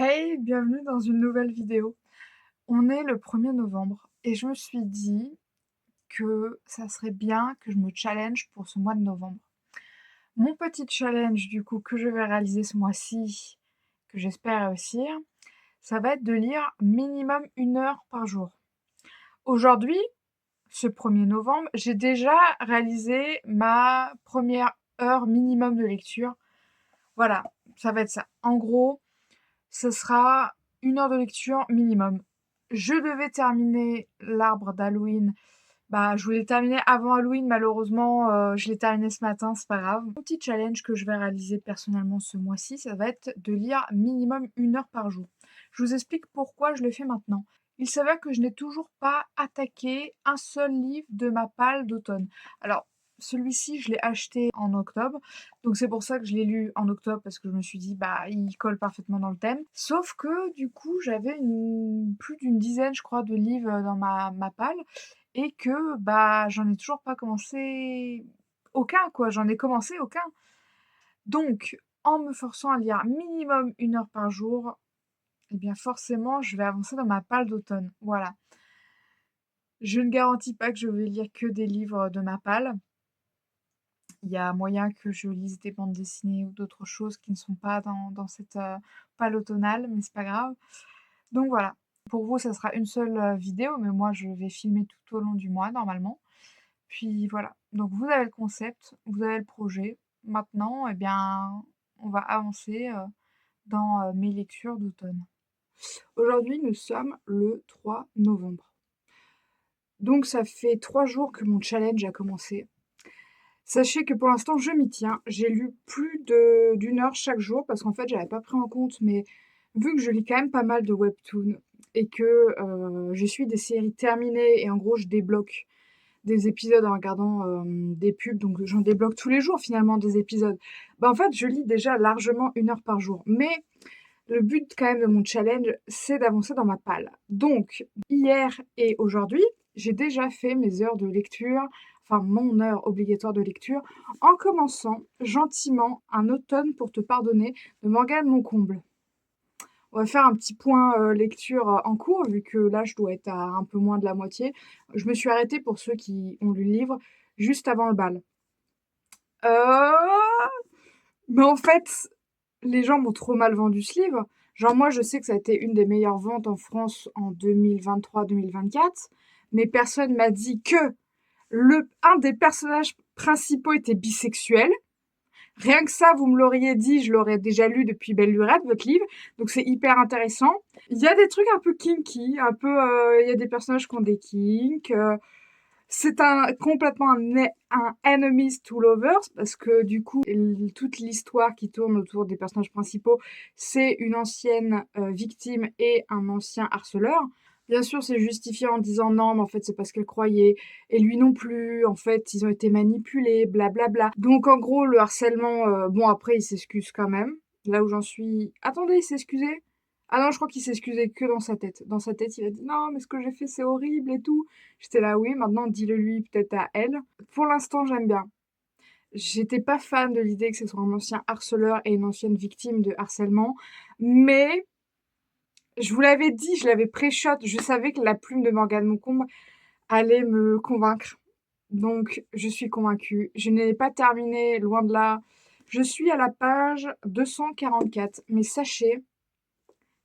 Hey, bienvenue dans une nouvelle vidéo. On est le 1er novembre et je me suis dit que ça serait bien que je me challenge pour ce mois de novembre. Mon petit challenge du coup que je vais réaliser ce mois-ci, que j'espère réussir, ça va être de lire minimum 1 heure par jour. Aujourd'hui, ce 1er novembre, j'ai déjà réalisé ma première heure minimum de lecture. Voilà, ça va être ça. En gros, ce sera 1 heure de lecture minimum. Je devais terminer l'arbre d'Halloween. Je voulais terminer avant Halloween, malheureusement, je l'ai terminé ce matin, c'est pas grave. Mon petit challenge que je vais réaliser personnellement ce mois-ci, ça va être de lire minimum 1 heure par jour. Je vous explique pourquoi je le fais maintenant. Il s'avère que je n'ai toujours pas attaqué un seul livre de ma palle d'automne. Alors, celui-ci, je l'ai acheté en octobre, donc c'est pour ça que je l'ai lu en octobre parce que je me suis dit: «Bah, il colle parfaitement dans le thème». Sauf que du coup, j'avais plus d'une dizaine, je crois, de livres, dans ma palle et que, j'en ai toujours pas commencé aucun quoi, j'en ai commencé aucun. Donc en me forçant à lire minimum 1 heure par jour, eh bien forcément je vais avancer dans ma palle d'automne, voilà. Je ne garantis pas que je vais lire que des livres de ma palle. Il y a moyen que je lise des bandes dessinées ou d'autres choses qui ne sont pas dans cette, palle automnale, mais c'est pas grave. Donc voilà. Pour vous, ça sera une seule, vidéo, mais moi je vais filmer tout au long du mois normalement. Puis voilà, donc vous avez le concept, vous avez le projet. Maintenant, eh bien, on va avancer, dans, mes lectures d'automne. Aujourd'hui, nous sommes le 3 novembre. Donc ça fait 3 jours que mon challenge a commencé. Sachez que pour l'instant, je m'y tiens. J'ai lu plus de d'1 heure chaque jour parce qu'en fait, j'avais pas pris en compte, mais vu que je lis quand même pas mal de webtoons et que, je suis des séries terminées et en gros, je débloque des épisodes en regardant, des pubs, donc j'en débloque tous les jours finalement des épisodes. En fait, je lis déjà largement 1 heure par jour. Mais le but quand même de mon challenge, c'est d'avancer dans ma palle. Donc hier et aujourd'hui, j'ai déjà fait mes heures de lecture, enfin mon heure obligatoire de lecture, en commençant gentiment Un automne pour te pardonner de Morgane Moncomble. On va faire un petit point, lecture, en cours, vu que là, je dois être à un peu moins de la moitié. Je me suis arrêtée pour ceux qui ont lu le livre, juste avant le bal. Heu, mais en fait, les gens m'ont trop mal vendu ce livre. Genre moi, je sais que ça a été une des meilleures ventes en France en 2023-2024, mais personne m'a dit que un des personnages principaux était bisexuel. Rien que ça, vous me l'auriez dit, je l'aurais déjà lu depuis Belle Lurette, votre livre, donc c'est hyper intéressant. Il y a des trucs un peu kinky, un peu, il y a des personnages qui ont des kinks, c'est complètement un enemies to lovers parce que du coup, toute l'histoire qui tourne autour des personnages principaux, c'est une ancienne, victime et un ancien harceleur. Bien sûr, c'est justifié en disant: «Non, mais en fait, c'est pas ce qu'elle croyait et lui non plus, en fait, ils ont été manipulés, blablabla». Donc en gros, le harcèlement, bon après, il s'excuse quand même. Là où j'en suis: «Attendez, il s'est excusé?» Ah non, je crois qu'il s'est excusé que dans sa tête. Dans sa tête, il a dit: «Non, mais ce que j'ai fait, c'est horrible et tout». J'étais là: «Oui, maintenant dis-le lui peut-être à elle». Pour l'instant, j'aime bien. J'étais pas fan de l'idée que ce soit un ancien harceleur et une ancienne victime de harcèlement, mais je vous l'avais dit, je l'avais pré-shot, je savais que la plume de Morgane Moncombe allait me convaincre. Donc je suis convaincue. Je n'ai pas terminé, loin de là. Je suis à la page 244, mais sachez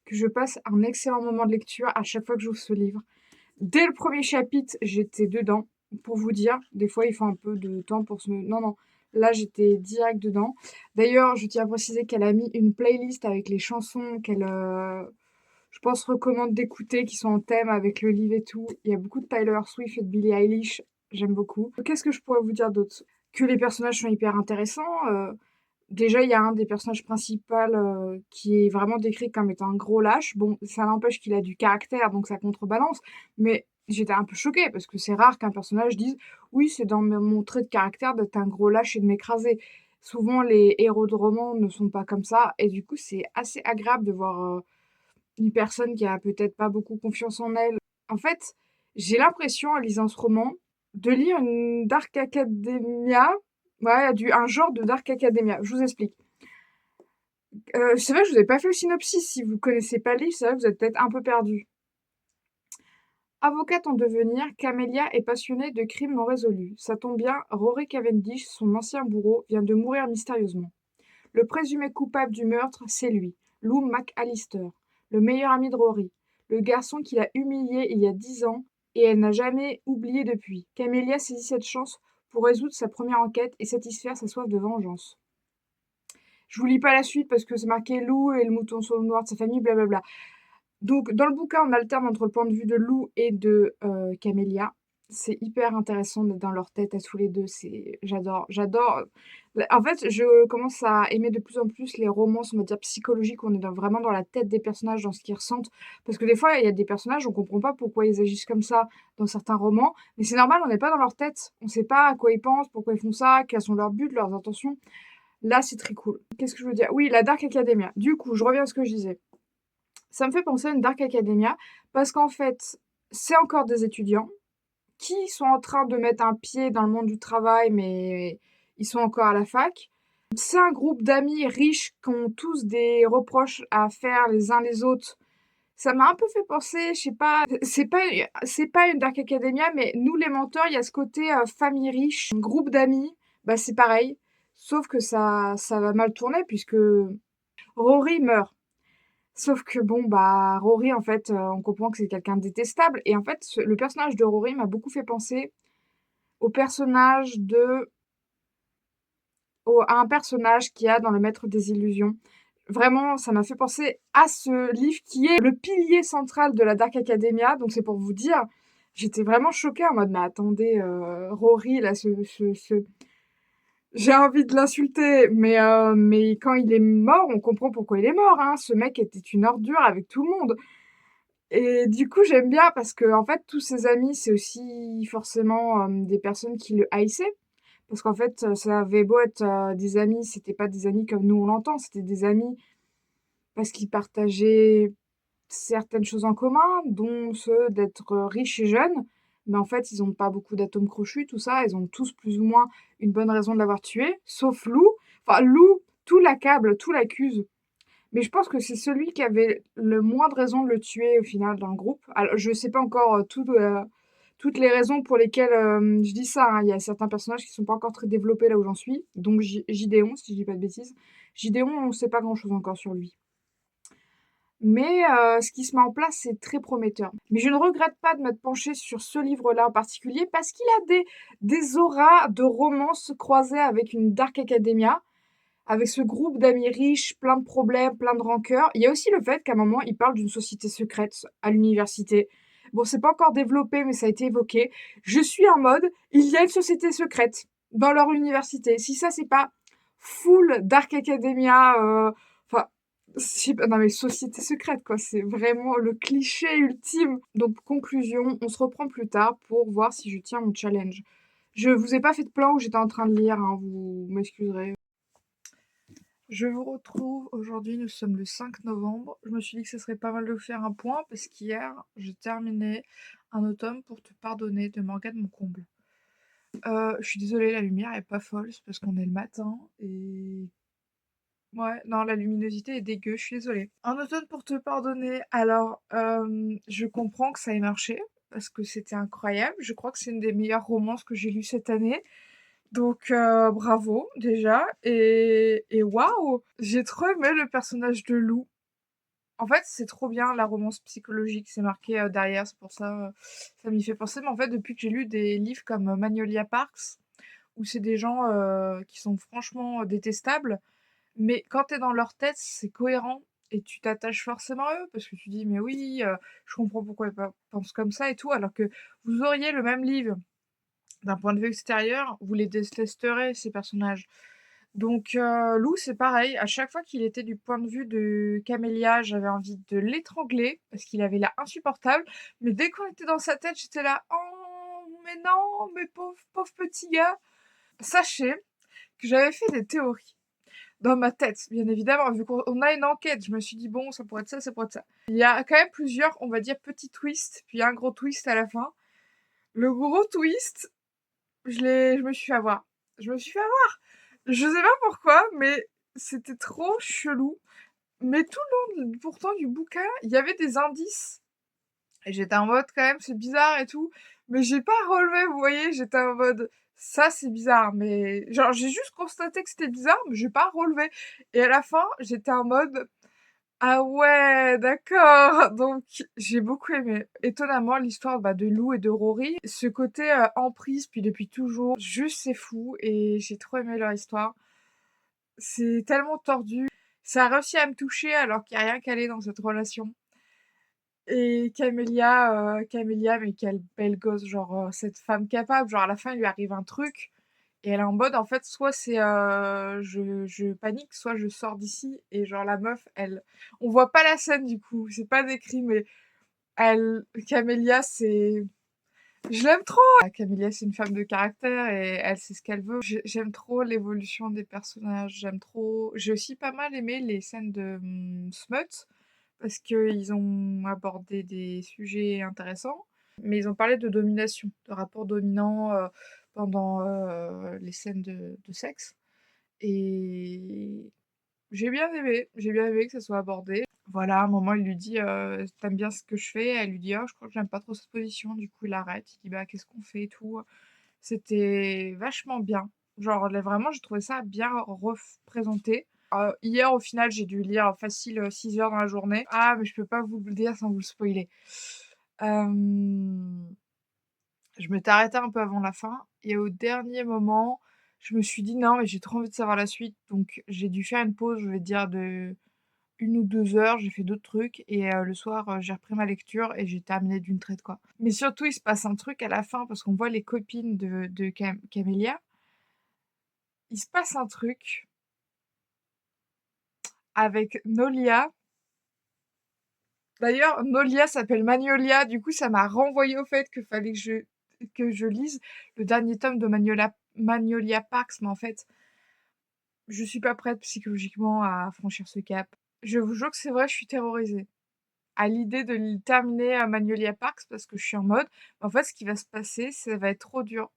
que je passe un excellent moment de lecture à chaque fois que j'ouvre ce livre. Dès le premier chapitre, j'étais dedans. Pour vous dire, des fois, il faut un peu de temps pour se... Non, non, là, j'étais direct dedans. D'ailleurs, je tiens à préciser qu'elle a mis une playlist avec les chansons qu'elle, je pense, recommande d'écouter, qui sont en thème avec le livre et tout. Il y a beaucoup de Tyler Swift et de Billie Eilish. J'aime beaucoup. Qu'est-ce que je pourrais vous dire d'autre? Que les personnages sont hyper intéressants. Déjà, il y a un des personnages principaux, qui est vraiment décrit comme étant un gros lâche. Bon, ça n'empêche qu'il a du caractère, donc ça contrebalance, mais j'étais un peu choquée parce que c'est rare qu'un personnage dise: «Oui, c'est dans mon trait de caractère d'être un gros lâche et de m'écraser». Souvent, les héros de romans ne sont pas comme ça et du coup, c'est assez agréable de voir, une personne qui a peut-être pas beaucoup confiance en elle. En fait, j'ai l'impression, en lisant ce roman, de lire une dark academia, ouais, un genre de dark academia. Je vous explique. C'est vrai que je vous ai pas fait le synopsis. Si vous connaissez pas le livre, c'est vrai que vous êtes peut-être un peu perdu. Avocate en devenir, Camélia est passionnée de crimes non résolus. Ça tombe bien, Rory Cavendish, son ancien bourreau, vient de mourir mystérieusement. Le présumé coupable du meurtre, c'est lui, Lou McAllister, le meilleur ami de Rory, le garçon qui l'a humilié il y a 10 ans et elle n'a jamais oublié depuis. Camélia saisit cette chance pour résoudre sa première enquête et satisfaire sa soif de vengeance. Je vous lis pas la suite parce que c'est marqué Lou et le mouton noir de sa famille, blablabla. Donc, dans le bouquin, on alterne entre le point de vue de Lou et de Camélia. C'est hyper intéressant d'être dans leur tête à tous les deux. J'adore. En fait, je commence à aimer de plus en plus les romances, on va dire psychologiques, où on est vraiment dans la tête des personnages, dans ce qu'ils ressentent. Parce que des fois, il y a des personnages, on comprend pas pourquoi ils agissent comme ça dans certains romans. Mais c'est normal, on n'est pas dans leur tête. On sait pas à quoi ils pensent, pourquoi ils font ça, quels sont leurs buts, leurs intentions. Là, c'est très cool. Qu'est-ce que je veux dire? Oui, la Dark Academia. Du coup, je reviens à ce que je disais. Ça me fait penser à une Dark Academia parce qu'en fait, c'est encore des étudiants qui sont en train de mettre un pied dans le monde du travail, mais ils sont encore à la fac. C'est un groupe d'amis riches qui ont tous des reproches à faire les uns les autres. Ça m'a un peu fait penser, je sais pas, c'est pas une Dark Academia, mais nous les mentors, il y a ce côté famille riche, groupe d'amis, bah c'est pareil, sauf que ça va mal tourner puisque Rory meurt. Sauf que bon, bah, Rory, en fait, on comprend que c'est quelqu'un de détestable. Et en fait, le personnage de Rory m'a beaucoup fait penser au personnage à un personnage qu'il y a dans Le Maître des Illusions. Vraiment, ça m'a fait penser à ce livre qui est le pilier central de la Dark Academia. Donc c'est pour vous dire, j'étais vraiment choquée en mode, mais attendez, Rory, là, j'ai envie de l'insulter, mais quand il est mort, on comprend pourquoi il est mort, hein. Ce mec était une ordure avec tout le monde. Et du coup, j'aime bien parce que en fait, tous ses amis, c'est aussi forcément des personnes qui le haïssaient. Parce qu'en fait, ça avait beau être des amis, c'était pas des amis comme nous on l'entend, c'était des amis parce qu'ils partageaient certaines choses en commun, dont ceux d'être riches et jeunes. Mais en fait, ils n'ont pas beaucoup d'atomes crochus, tout ça. Ils ont tous plus ou moins une bonne raison de l'avoir tué, sauf Lou. Enfin, Lou, tout l'accable, tout l'accuse. Mais je pense que c'est celui qui avait le moins de raison de le tuer au final dans le groupe. Alors, je sais pas encore toutes les raisons pour lesquelles je dis ça, hein. Il y a certains personnages qui sont pas encore très développés là où j'en suis. Donc Gideon, si je dis pas de bêtises. Gideon, on sait pas grand-chose encore sur lui. Mais ce qui se met en place, c'est très prometteur. Mais je ne regrette pas de m'être penchée sur ce livre-là en particulier parce qu'il a des auras de romance croisées avec une Dark Academia, avec ce groupe d'amis riches, plein de problèmes, plein de rancœurs. Il y a aussi le fait qu'à un moment, il parle d'une société secrète à l'université. Bon, c'est pas encore développé, mais ça a été évoqué. Je suis en mode, il y a une société secrète dans leur université. Si ça, c'est pas full Dark Academia, enfin, non mais société secrète, quoi. C'est vraiment le cliché ultime. Donc, conclusion, on se reprend plus tard pour voir si je tiens mon challenge. Je vous ai pas fait de plan où j'étais en train de lire, hein, vous m'excuserez. Je vous retrouve aujourd'hui, nous sommes le 5 novembre. Je me suis dit que ce serait pas mal de faire un point parce qu'hier, j'ai terminé Un automne pour te pardonner de Morgane Moncomble. Je suis désolée, la lumière est pas folle, c'est parce qu'on est le matin et... Ouais, non, la luminosité est dégueu, je suis désolée. Un automne pour te pardonner, alors, je comprends que ça ait marché parce que c'était incroyable. Je crois que c'est une des meilleures romances que j'ai lues cette année. Donc bravo déjà et waouh! J'ai trop aimé le personnage de Lou. En fait, c'est trop bien la romance psychologique, c'est marqué, derrière, c'est pour ça, ça m'y fait penser. Mais en fait, depuis que j'ai lu des livres comme, Magnolia Parks, où c'est des gens, qui sont franchement, détestables, mais quand tu es dans leur tête, c'est cohérent et tu t'attaches forcément à eux parce que tu dis: «Mais oui, je comprends pourquoi ils pensent comme ça et tout», alors que vous auriez le même livre d'un point de vue extérieur, vous les détesterez, ces personnages. Donc Lou, c'est pareil, à chaque fois qu'il était du point de vue de Camélia, j'avais envie de l'étrangler parce qu'il avait l'air insupportable, mais dès qu'on était dans sa tête, j'étais là: «Oh, mais non, mais pauvre petit gars!» Sachez que j'avais fait des théories dans ma tête, bien évidemment, vu qu'on a une enquête, je me suis dit: «Bon, ça pourrait être ça, ça pourrait être ça». Il y a quand même plusieurs, on va dire, petits twists, puis un gros twist à la fin. Le gros twist, je me suis fait avoir. Je me suis fait avoir. Je sais pas pourquoi, mais c'était trop chelou. Mais tout le long pourtant du bouquin, il y avait des indices et j'étais en mode: «Quand même, c'est bizarre et tout», mais j'ai pas relevé, vous voyez? J'étais en mode: «Ça, c'est bizarre», mais genre, j'ai juste constaté que c'était bizarre, mais j'ai pas relevé et à la fin, j'étais en mode: «Ah ouais, d'accord!» Donc j'ai beaucoup aimé. Étonnamment, l'histoire, bah, de Lou et de Rory, ce côté, emprise, puis depuis toujours, juste c'est fou et j'ai trop aimé leur histoire. C'est tellement tordu. Ça a réussi à me toucher alors qu'il y a rien qui allait dans cette relation. Et Camélia, mais quelle belle gosse, genre, cette femme capable, genre à la fin il lui arrive un truc et elle est en mode en fait soit c'est, je panique, soit je sors d'ici et genre la meuf elle on voit pas la scène du coup, c'est pas décrit mais elle Camélia c'est je l'aime trop! Camélia c'est une femme de caractère et elle sait ce qu'elle veut. J'aime trop l'évolution des personnages, j'aime trop j'ai aussi pas mal aimé les scènes de, smut parce qu'ils ont abordé des sujets intéressants, mais ils ont parlé de domination, de rapports dominants, pendant, les scènes de sexe et j'ai bien aimé que ça soit abordé. Voilà, à un moment, il lui dit, «Tu bien ce que je fais?» Elle lui dit: «Ah, je crois que j'aime pas trop cette position». Du coup, il arrête, il dit: «Bah, qu'est-ce qu'on fait et tout?» C'était vachement bien. Genre là, vraiment, j'ai trouvé ça bien représenté. Hier, au final, j'ai dû lire facile, 6 heures dans la journée. Ah, mais je peux pas vous le dire sans vous le spoiler. Hem, je m'étais arrêtée un peu avant la fin et au dernier moment, je me suis dit: «Non, mais j'ai trop envie de savoir la suite», donc j'ai dû faire une pause, je vais dire de 1 ou 2 heures, j'ai fait d'autres trucs et le soir, j'ai repris ma lecture et j'ai terminé d'une traite, quoi. Mais surtout, il se passe un truc à la fin parce qu'on voit les copines de Camélia. Il se passe un truc avec Nolia. D'ailleurs, Nolia s'appelle Magnolia, du coup, ça m'a renvoyé au fait que fallait que je lise le dernier tome de Magnolia Parks, mais en fait, je suis pas prête psychologiquement à franchir ce cap. Je vous jure que c'est vrai, je suis terrorisée à l'idée de terminer à Magnolia Parks parce que je suis en mode, en fait, ce qui va se passer, ça va être trop dur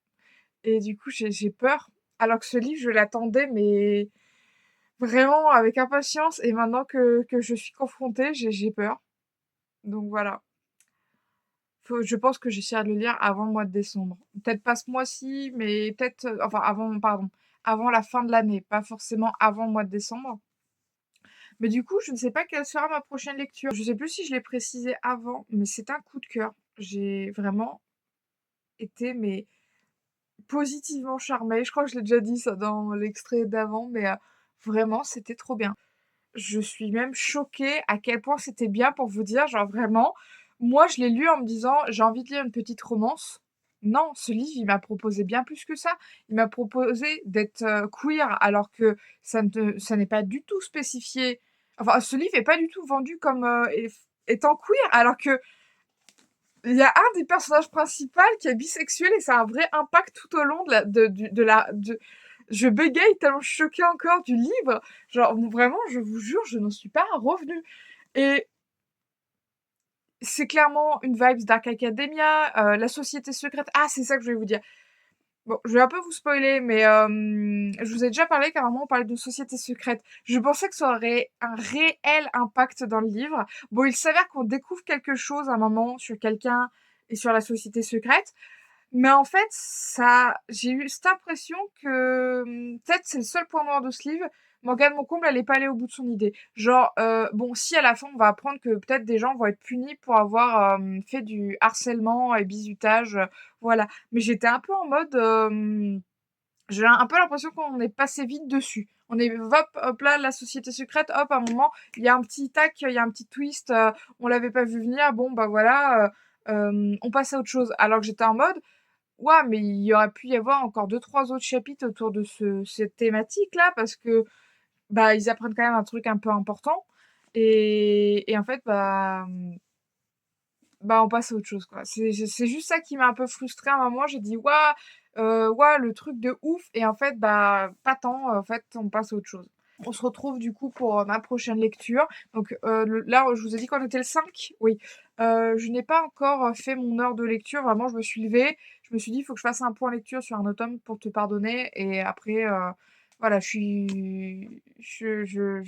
et du coup, j'ai peur. Alors que ce livre, je l'attendais, mais vraiment avec impatience et maintenant que je suis confrontée, j'ai peur. Donc voilà. Je pense que j'essaierai de le lire avant le mois de décembre. Peut-être pas ce mois-ci, mais peut-être, enfin avant, pardon, avant la fin de l'année, pas forcément avant le mois de décembre. Mais du coup, je ne sais pas quelle sera ma prochaine lecture. Je sais plus si je l'ai précisé avant, mais c'est un coup de cœur. J'ai vraiment été, mais positivement charmée. Je crois que je l'ai déjà dit ça dans l'extrait d'avant, mais vraiment, c'était trop bien. Je suis même choquée à quel point c'était bien pour vous dire, genre vraiment, moi je l'ai lu en me disant: «J'ai envie de lire une petite romance». Non, ce livre, il m'a proposé bien plus que ça. Il m'a proposé d'être, queer alors que ça n'est pas du tout spécifié. Enfin, ce livre est pas du tout vendu comme, étant queer alors qu'il y a un des personnages principaux qui est bisexuel et ça a un vrai impact tout au long de je bégaye tellement je suis choquée encore du livre. Genre, vraiment, je vous jure, je n'en suis pas revenue et c'est clairement une vibes Dark Academia, La Société Secrète. Ah, c'est ça que je voulais vous dire. Bon, je vais un peu vous spoiler, mais je vous ai déjà parlé qu'à un moment on parlait de Société Secrète. Je pensais que ça aurait un réel impact dans le livre. Bon, il s'avère qu'on découvre quelque chose à un moment sur quelqu'un et sur la Société Secrète. Mais en fait, ça j'ai eu cette impression que, peut-être c'est le seul point noir de ce livre, Morgane Moncomble, elle est pas allée au bout de son idée. Genre, bon, si à la fin, on va apprendre que peut-être des gens vont être punis pour avoir, fait du harcèlement et bizutage, voilà. Mais j'étais un peu en mode, j'ai un peu l'impression qu'on est passé vite dessus. On est hop, hop là, la société secrète, hop, à un moment, il y a un petit tac, il y a un petit twist, on l'avait pas vu venir, bon, bah, voilà, on passe à autre chose. Alors que j'étais en mode: «Ouah, mais il y aurait pu y avoir encore deux trois autres chapitres autour de cette thématique-là» parce que, bah, ils apprennent quand même un truc un peu important et en fait, bah, on passe à autre chose, quoi. C'est juste ça qui m'a un peu frustrée à un moment. J'ai dit: «Waouh, waouh, le truc de ouf» et en fait, bah, pas tant, en fait, on passe à autre chose. On se retrouve du coup pour, ma prochaine lecture. Donc, le là, je vous ai dit qu'on était le 5. Oui. Je n'ai pas encore, fait mon heure de lecture. Vraiment, je me suis levée, je me suis dit: «Il faut que je fasse un point lecture sur un autre tome pour te pardonner» et après, Voilà, je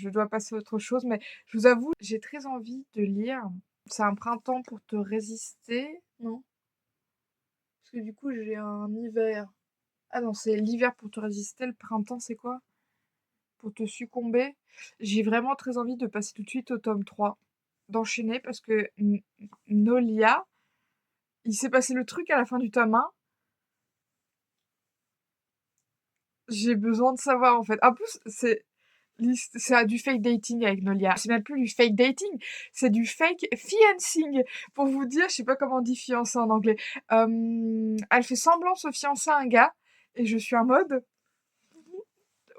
dois passer à autre chose, mais je vous avoue, j'ai très envie de lire. C'est un printemps pour te résister, non? Parce que du coup, j'ai un hiver. Ah non, c'est l'hiver pour te résister, le printemps, c'est quoi? Pour te succomber? J'ai vraiment très envie de passer tout de suite au tome 3, d'enchaîner parce que Nolia, il s'est passé le truc à la fin du tome 1. J'ai besoin de savoir, en fait. En plus, c'est du fake dating avec Nolia. C'est même plus du fake dating, c'est du fake fiancing. Pour vous dire, je sais pas comment on dit fiancé en anglais. Elle fait semblant de se fiancer à un gars et je suis en mode: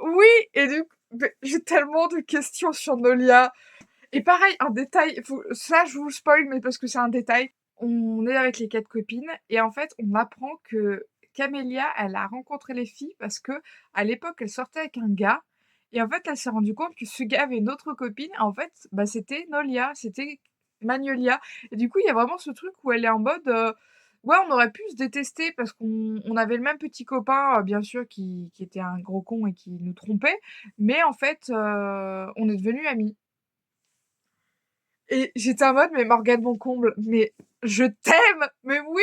«Oui!» et du coup, beh, j'ai tellement de questions sur Nolia. Et pareil, un détail, ça je vous le spoil, mais parce que c'est un détail. On est avec les 4 copines et en fait, on apprend que Camélia, elle a rencontré les filles parce que à l'époque, elle sortait avec un gars et en fait, elle s'est rendue compte que ce gars avait une autre copine. En fait, bah, c'était Nolia, c'était Magnolia et du coup, il y a vraiment ce truc où elle est en mode, ouais, on aurait pu se détester parce qu'on avait le même petit copain, bien sûr, qui était un gros con et qui nous trompait, mais en fait, on est devenus amis. Et j'étais en mode: «Mais Morgane, mon comble, mais je t'aime! Mais oui!»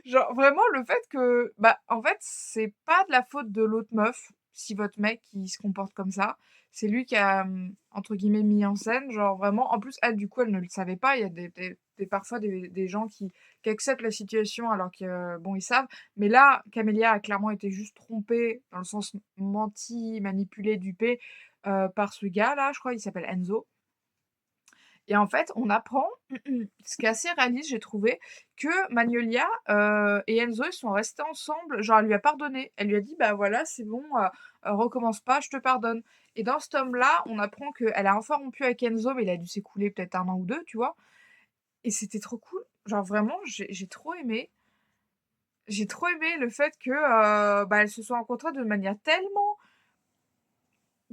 Genre vraiment le fait que, bah, en fait, c'est pas de la faute de l'autre meuf, si votre mec, il se comporte comme ça. C'est lui qui a, entre guillemets «mis en scène», genre vraiment en plus, elle, du coup, elle ne le savait pas. Il y a parfois des gens qui acceptent la situation alors que, bon, ils savent. Mais là, Camélia a clairement été juste trompée, dans le sens menti, manipulée, dupée, par ce gars-là, je crois, il s'appelle Enzo. Et en fait, on apprend, ce qui est assez réaliste, j'ai trouvé, que Magnolia, et Enzo, ils sont restés ensemble. Genre, elle lui a pardonné. Elle lui a dit: «Bah, voilà, c'est bon, recommence pas, je te pardonne» et dans ce tome-là, on apprend qu'elle a enfin rompu avec Enzo, mais il a dû s'écouler peut-être 1 an ou 2, tu vois? Et c'était trop cool. Genre vraiment, j'ai trop aimé. J'ai trop aimé le fait que, bah, elles se soient rencontrées de manière tellement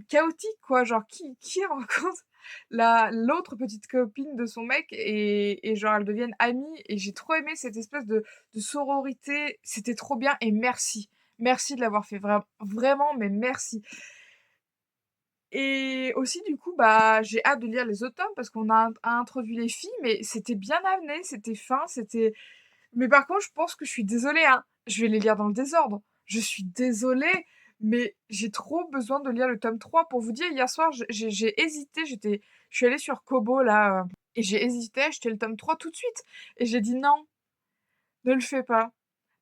chaotique quoi, genre qui rencontre la l'autre petite copine de son mec et genre elles deviennent amies et j'ai trop aimé cette espèce de sororité, c'était trop bien et merci. Merci de l'avoir fait vraiment, mais merci. Et aussi du coup, bah, j'ai hâte de lire les autres tomes parce qu'on a introduit les filles, mais c'était bien amené, c'était fin, c'était mais par contre, je pense que je suis désolée, hein, je vais les lire dans le désordre. Je suis désolée, mais j'ai trop besoin de lire le tome 3. Pour vous dire, hier soir, j'ai hésité, je suis allée sur Kobo là, et j'ai hésité à acheter le tome 3 tout de suite. Et j'ai dit: «Non, ne le fais pas».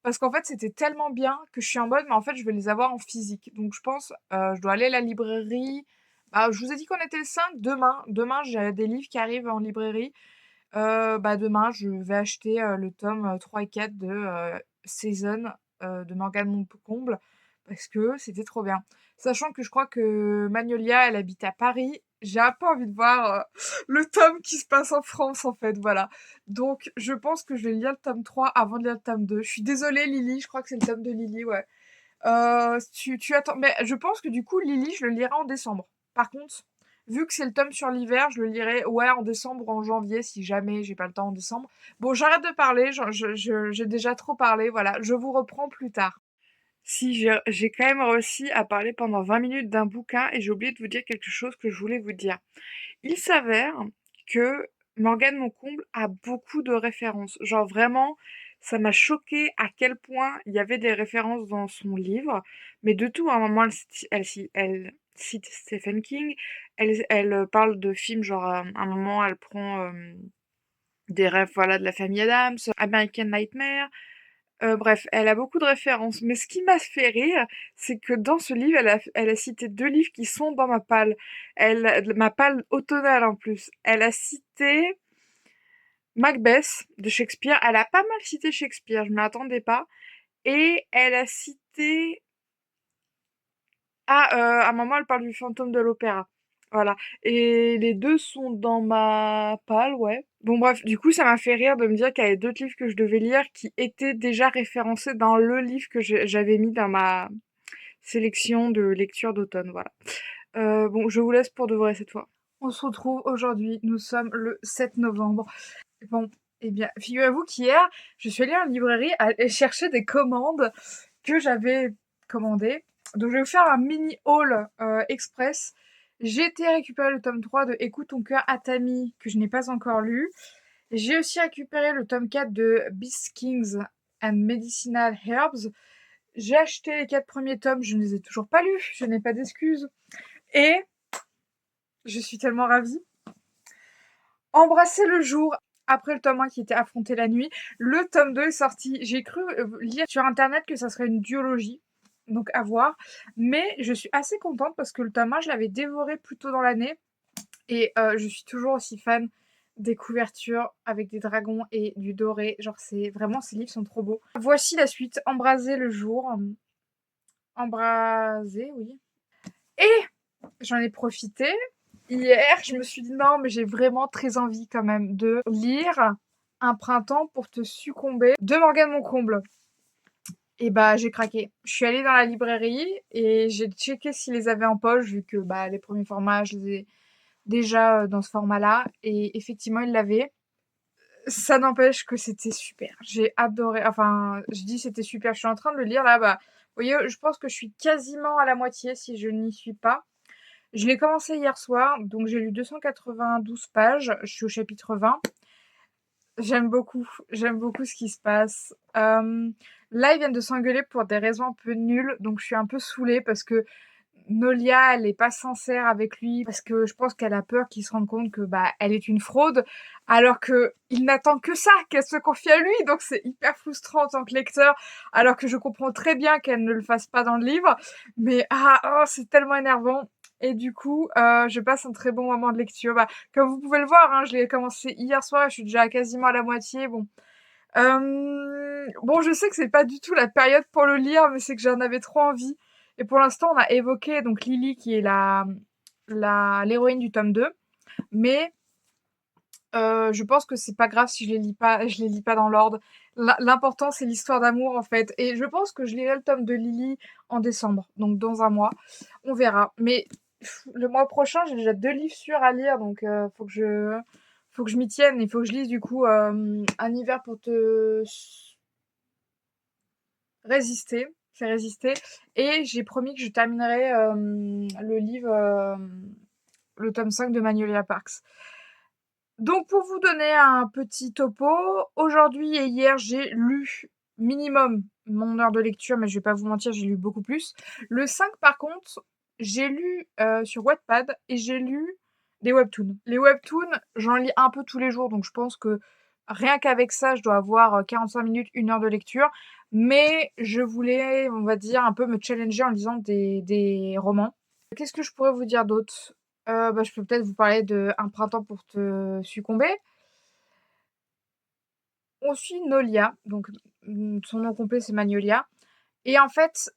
Parce qu'en fait, c'était tellement bien que je suis en mode: «Mais en fait, je vais les avoir en physique». Donc je pense, je dois aller à la librairie. Bah, je vous ai dit qu'on était le 5, demain. Demain, j'ai des livres qui arrivent en librairie. Bah, demain, je vais acheter, le tome, 3 et 4 de, Season, de Morgane Moncomble parce que c'était trop bien. Sachant que je crois que Magnolia, elle habite à Paris, j'ai un peu envie de voir, le tome qui se passe en France, en fait, voilà. Donc je pense que je vais lire le tome 3 avant de lire le tome 2. Je suis désolée Lily, je crois que c'est le tome de Lily, ouais. Tu attends mais je pense que du coup Lily, je le lirai en décembre. Par contre, vu que c'est le tome sur l'hiver, je le lirai, ouais, en décembre ou en janvier si jamais j'ai pas le temps en décembre. Bon, j'arrête de parler, j'ai déjà trop parlé, voilà, je vous reprends plus tard. Si, j'ai quand même réussi à parler pendant 20 minutes d'un bouquin et j'ai oublié de vous dire quelque chose que je voulais vous dire. Il s'avère que Morgane Moncomble a beaucoup de références. Genre vraiment, ça m'a choqué à quel point il y avait des références dans son livre. Mais de tout, à un moment, elle cite Stephen King. Elle parle de films, genre à un moment, elle prend des rêves voilà, de la famille Adams, American Nightmare. Bref, elle a beaucoup de références, mais ce qui m'a fait rire, c'est que dans ce livre, elle a cité 2 livres qui sont dans ma palle automnale en plus. Elle a cité Macbeth de Shakespeare, elle a pas mal cité Shakespeare, je m'y attendais pas et elle a cité à un moment, elle parle du fantôme de l'opéra. Voilà et les 2 sont dans ma palle, ouais. Bon bref, du coup, ça m'a fait rire de me dire qu'il y avait d'autres livres que je devais lire qui étaient déjà référencés dans le livre que j'avais mis dans ma sélection de lecture d'automne, voilà. Bon, je vous laisse pour de vrai cette fois. On se retrouve aujourd'hui, nous sommes le 7 novembre. Bon, eh bien, figurez-vous qu'hier, je suis allée en librairie aller chercher des commandes que j'avais commandées Donc je vais vous faire un mini haul express. J'ai été récupérer le tome 3 de Écoute ton cœur Atami, que je n'ai pas encore lu. J'ai aussi récupéré le tome 4 de Beast Kings and Medicinal Herbs. J'ai acheté les 4 premiers tomes, je ne les ai toujours pas lus, je n'ai pas d'excuses. Et je suis tellement ravie. Embrasser le jour, après le tome 1 qui était Affronter la nuit, le tome 2 est sorti. J'ai cru lire sur internet que ça serait une duologie, donc à voir. Mais je suis assez contente parce que le tome 1, je l'avais dévoré plus tôt dans l'année. Et je suis toujours aussi fan des couvertures avec des dragons et du doré. Genre, c'est vraiment, ces livres sont trop beaux. Voici la suite, Embraser le jour. Embraser, oui. Et j'en ai profité. Hier, je me suis dit non, mais j'ai vraiment très envie quand même de lire Un printemps pour te succomber de Morgane Moncomble. Et bah j'ai craqué. Je suis allée dans la librairie et j'ai checké s'ils les avaient en poche vu que bah les premiers formats, je les ai déjà dans ce format-là et effectivement ils l'avaient. Ça n'empêche que c'était super. J'ai adoré. Enfin, je dis c'était super. Je suis en train de le lire là. Bah, vous voyez, je pense que je suis quasiment à la moitié si je n'y suis pas. Je l'ai commencé hier soir, donc j'ai lu 292 pages. Je suis au chapitre 20. J'aime beaucoup ce qui se passe. Là, ils viennent de s'engueuler pour des raisons un peu nulles, donc je suis un peu saoulée parce que Nolia, elle est pas sincère avec lui parce que je pense qu'elle a peur qu'il se rende compte que bah elle est une fraude, alors que il n'attend que ça, qu'elle se confie à lui. Donc c'est hyper frustrant en tant que lecteur, alors que je comprends très bien qu'elle ne le fasse pas dans le livre. Mais c'est tellement énervant. Et du coup, je passe un très bon moment de lecture. Bah, comme vous pouvez le voir, hein, je l'ai commencé hier soir, je suis déjà quasiment à la moitié. Bon, je sais que c'est pas du tout la période pour le lire, mais c'est que j'en avais trop envie. Et pour l'instant, on a évoqué donc Lily qui est l'héroïne du tome 2, mais je pense que c'est pas grave si je les lis pas dans l'ordre. L'important c'est l'histoire d'amour en fait. Et je pense que je lirai le tome de Lily en décembre, donc dans un mois. On verra. Mais le mois prochain, j'ai déjà 2 livres sûrs à lire, donc faut que je m'y tienne. Il faut que je lise du coup Un hiver pour te résister, faire résister. Et j'ai promis que je terminerai le livre, le tome 5 de Magnolia Parks. Donc pour vous donner un petit topo, aujourd'hui et hier, j'ai lu minimum mon heure de lecture, mais je vais pas vous mentir, j'ai lu beaucoup plus. Le 5 par contre, j'ai lu sur Wattpad et j'ai lu des webtoons. Les webtoons, j'en lis un peu tous les jours, donc je pense que rien qu'avec ça, je dois avoir 45 minutes, 1 heure de lecture. Mais je voulais, on va dire, un peu me challenger en lisant des romans. Qu'est-ce que je pourrais vous dire d'autre? Bah, je peux peut-être vous parler de Un printemps pour te succomber. On suit Nolia, donc son nom complet c'est Magnolia. Et en fait,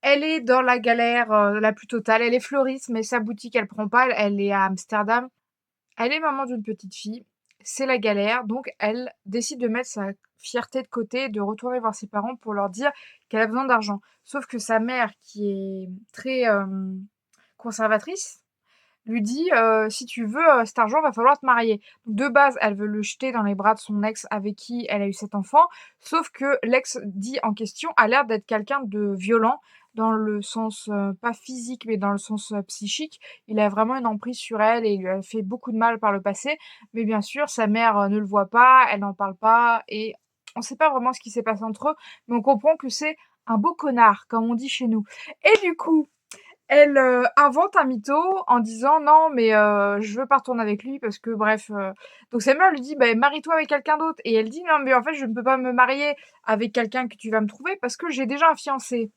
elle est dans la galère la plus totale. Elle est fleuriste, mais sa boutique elle prend pas. Elle est à Amsterdam. Elle est maman d'une petite fille. C'est la galère, donc elle décide de mettre sa fierté de côté et de retourner voir ses parents pour leur dire qu'elle a besoin d'argent. Sauf que sa mère, qui est très conservatrice, lui dit si tu veux cet argent, va falloir te marier. Donc, de base, elle veut le jeter dans les bras de son ex avec qui elle a eu cet enfant, sauf que l'ex dit en question a l'air d'être quelqu'un de violent dans le sens pas physique mais dans le sens psychique. Il a vraiment une emprise sur elle et il lui a fait beaucoup de mal par le passé. Mais bien sûr, sa mère ne le voit pas, elle n'en parle pas et on sait pas vraiment ce qui s'est passé entre eux, mais on comprend que c'est un beau connard, comme on dit chez nous. Et du coup, elle invente un mytho en disant non mais je veux pas retourner avec lui parce que bref. Donc sa mère lui dit bah, marie-toi avec quelqu'un d'autre et elle dit non mais en fait je ne peux pas me marier avec quelqu'un que tu vas me trouver parce que j'ai déjà un fiancé.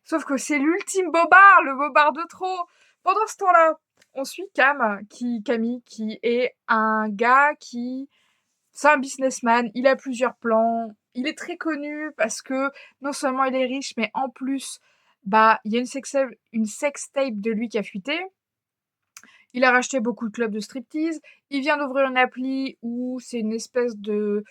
Sauf que c'est l'ultime bobard, le bobard de trop. Pendant ce temps-là, on suit Camille qui est un gars qui c'est un businessman, il a plusieurs plans, il est très connu parce que non seulement il est riche, mais en plus, bah, il y a une sextape de lui qui a fuité. Il a racheté beaucoup de clubs de striptease. Il vient d'ouvrir une appli où c'est une espèce de...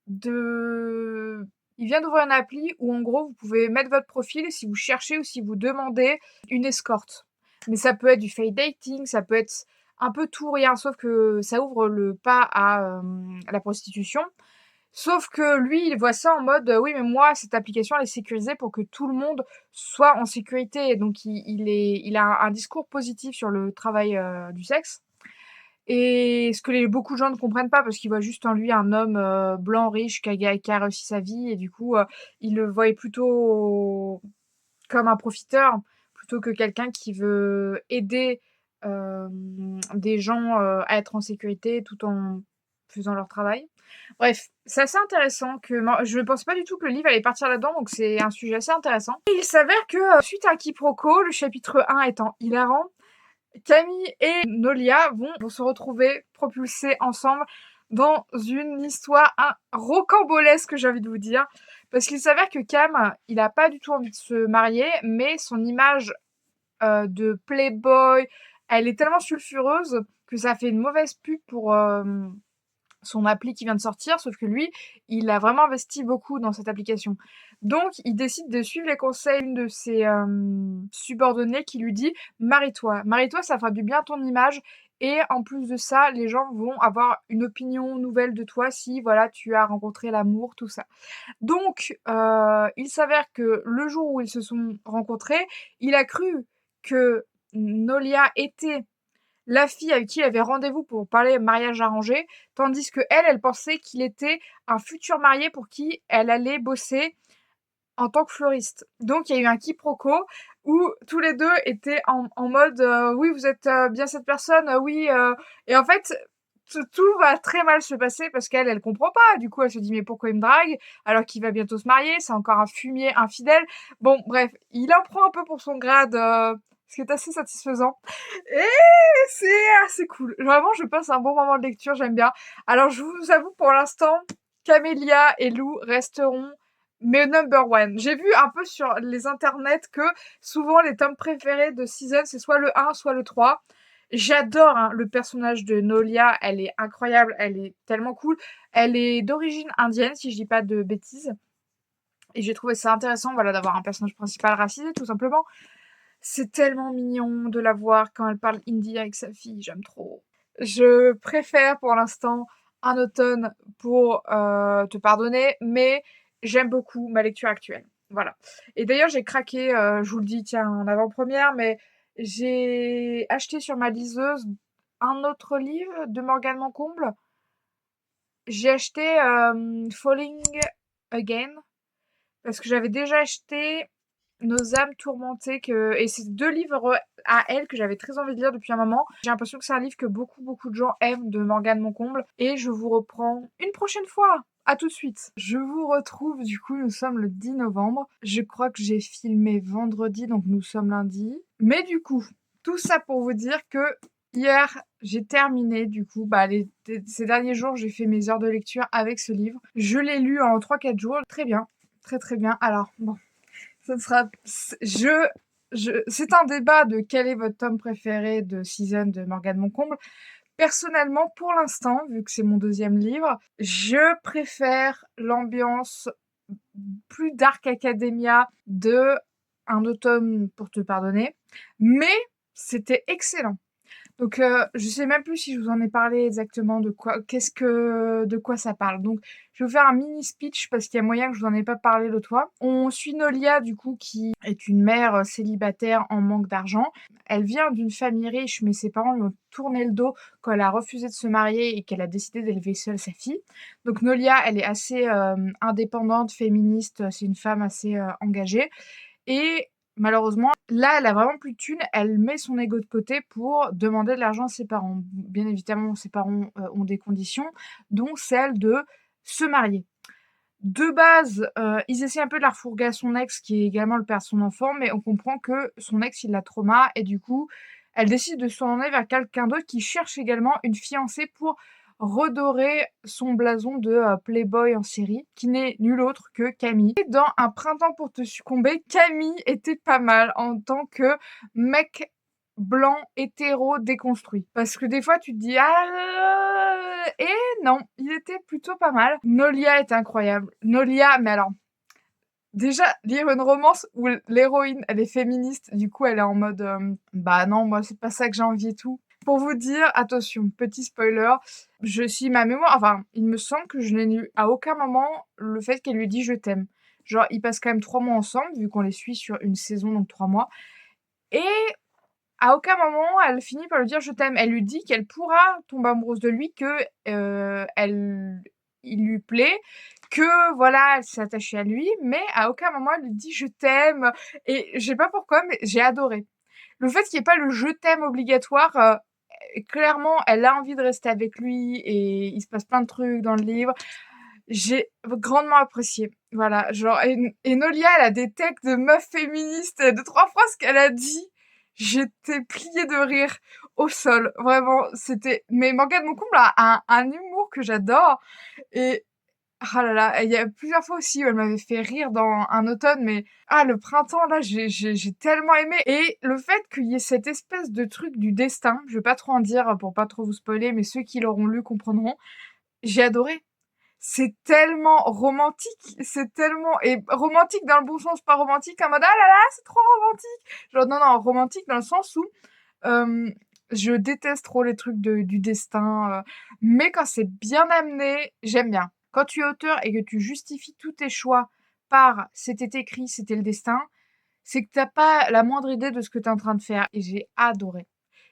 Il vient d'ouvrir une appli où en gros vous pouvez mettre votre profil et si vous cherchez ou si vous demandez une escorte. Mais ça peut être du fake dating, ça peut être un peu tout rien, sauf que ça ouvre le pas à la prostitution. Sauf que lui, il voit ça en mode, «Oui, mais moi, cette application, elle est sécurisée pour que tout le monde soit en sécurité». Donc il a un discours positif sur le travail, du sexe et ce que beaucoup de gens ne comprennent pas parce qu'ils voient juste en lui un homme, blanc, riche, qui a réussi sa vie et du coup, ils le voyaient plutôt comme un profiteur, plutôt que quelqu'un qui veut aider, des gens, à être en sécurité tout en faisant leur travail. Bref, c'est assez intéressant que je ne pensais pas du tout que le livre allait partir là-dedans, donc c'est un sujet assez intéressant. Et il s'avère que, suite à un quiproquo, le chapitre 1 étant hilarant, Camille et Nolia vont se retrouver propulsés ensemble dans une histoire rocambolesque, j'ai envie de vous dire. Parce qu'il s'avère que Cam, il a pas du tout envie de se marier, mais son image, de playboy, elle est tellement sulfureuse que ça fait une mauvaise pub pour, son appli qui vient de sortir, sauf que lui, il a vraiment investi beaucoup dans cette application. Donc, il décide de suivre les conseils d'une de ses subordonnées qui lui dit: «Marie-toi. Marie-toi, ça fera du bien à ton image et en plus de ça, les gens vont avoir une opinion nouvelle de toi si, voilà, tu as rencontré l'amour», tout ça. Donc, il s'avère que le jour où ils se sont rencontrés, il a cru que Nolia était la fille avec qui il avait rendez-vous pour parler mariage arrangé, tandis qu'elle, elle pensait qu'il était un futur marié pour qui elle allait bosser en tant que fleuriste. Donc il y a eu un quiproquo où tous les 2 étaient en mode, «Oui, vous êtes, bien cette personne, oui», et en fait, tout va très mal se passer parce qu'elle, elle comprend pas. Du coup, elle se dit: «Mais pourquoi il me drague alors qu'il va bientôt se marier? C'est encore un fumier infidèle». Bon bref, il en prend un peu pour son grade, ce qui est assez satisfaisant et c'est assez cool. Vraiment, je passe un bon moment de lecture, j'aime bien. Alors je vous avoue pour l'instant, Camélia et Lou resteront mes number one. J'ai vu un peu sur les internets que souvent les tomes préférés de Season, c'est soit le 1, soit le 3. J'adore hein, le personnage de Nolia, elle est incroyable, elle est tellement cool. Elle est d'origine indienne, si je dis pas de bêtises. Et j'ai trouvé ça intéressant, voilà, d'avoir un personnage principal racisé, tout simplement. C'est tellement mignon de la voir quand elle parle hindi avec sa fille, j'aime trop. Je préfère pour l'instant Un automne pour te pardonner, mais j'aime beaucoup ma lecture actuelle. Voilà. Et d'ailleurs, j'ai craqué, je vous le dis, tiens, en avant-première, mais j'ai acheté sur ma liseuse un autre livre de Morgane Moncomble. J'ai acheté Falling Again parce que j'avais déjà acheté Nos âmes tourmentées et c'est 2 livres à elle que j'avais très envie de lire depuis un moment. J'ai l'impression que c'est un livre que beaucoup de gens aiment de Morgane Moncomble et je vous reprends une prochaine fois. À tout de suite. Je vous retrouve, du coup, nous sommes le 10 novembre. Je crois que j'ai filmé vendredi, donc nous sommes lundi. Mais du coup, tout ça pour vous dire que hier, j'ai terminé, du coup, ces derniers jours, j'ai fait mes heures de lecture avec ce livre. Je l'ai lu en 3-4 jours. Très bien. Très bien. Alors, bon, ce sera c'est un débat de quel est votre tome préféré de Season de Morgane Moncomble. Personnellement, pour l'instant, vu que c'est mon 2e livre, je préfère l'ambiance plus dark academia de Un automne pour te pardonner, mais c'était excellent. Donc, je sais même plus si je vous en ai parlé exactement de quoi ça parle. Donc, je vais vous faire un mini speech parce qu'il y a moyen que je vous en ai pas parlé l'autre fois. On suit Nolia, du coup, qui est une mère célibataire en manque d'argent. Elle vient d'une famille riche, mais ses parents lui ont tourné le dos quand elle a refusé de se marier et qu'elle a décidé d'élever seule sa fille. Donc, Nolia, elle est assez indépendante, féministe, c'est une femme assez engagée. Et malheureusement, là, elle a vraiment plus de thunes. Elle met son ego de côté pour demander de l'argent à ses parents. Bien évidemment, ses parents ont des conditions, dont celle de se marier. De base, ils essaient un peu de la refourguer à son ex, qui est également le père de son enfant, mais on comprend que son ex, il la trauma, et du coup, elle décide de se tourner vers quelqu'un d'autre qui cherche également une fiancée pour redorer son blason de playboy en série, qui n'est nul autre que Camille. Et dans Un printemps pour te succomber, Camille était pas mal en tant que mec blanc hétéro déconstruit. Parce que des fois, tu te dis ah et non, il était plutôt pas mal. Nolia est incroyable. Nolia, mais alors déjà lire une romance où l'héroïne elle est féministe, du coup elle est en mode bah non moi c'est pas ça que j'ai envie et tout. Pour vous dire, attention, petit spoiler, ma mémoire, enfin, il me semble que je n'ai lu à aucun moment le fait qu'elle lui dit je t'aime. Genre, ils passent quand même 3 mois ensemble, vu qu'on les suit sur une saison, donc 3 mois. Et à aucun moment elle finit par lui dire je t'aime. Elle lui dit qu'elle pourra tomber amoureuse de lui, que il lui plaît, que voilà, elle s'est attachée à lui, mais à aucun moment elle lui dit je t'aime. Et je sais pas pourquoi, mais j'ai adoré. Le fait qu'il y ait pas le je t'aime obligatoire, clairement, elle a envie de rester avec lui et il se passe plein de trucs dans le livre. J'ai grandement apprécié. Voilà, genre et Nolia, elle a des textes de meuf féministe, 2-3 phrases qu'elle a dit, j'étais pliée de rire au sol. Vraiment, c'était mais Morgane Moncomble a un humour que j'adore et ah là là, il y a plusieurs fois aussi où elle m'avait fait rire dans un automne, mais le printemps là, j'ai tellement aimé. Et le fait qu'il y ait cette espèce de truc du destin, je vais pas trop en dire pour pas trop vous spoiler, mais ceux qui l'auront lu comprendront, j'ai adoré. C'est tellement romantique, c'est tellement et romantique dans le bon sens, pas romantique en mode ah là là, c'est trop romantique. Genre non non, romantique dans le sens où je déteste trop les trucs du destin, mais quand c'est bien amené, j'aime bien. Quand tu es auteur et que tu justifies tous tes choix par «c'était écrit, c'était le destin», c'est que t'as pas la moindre idée de ce que tu es en train de faire et j'ai adoré.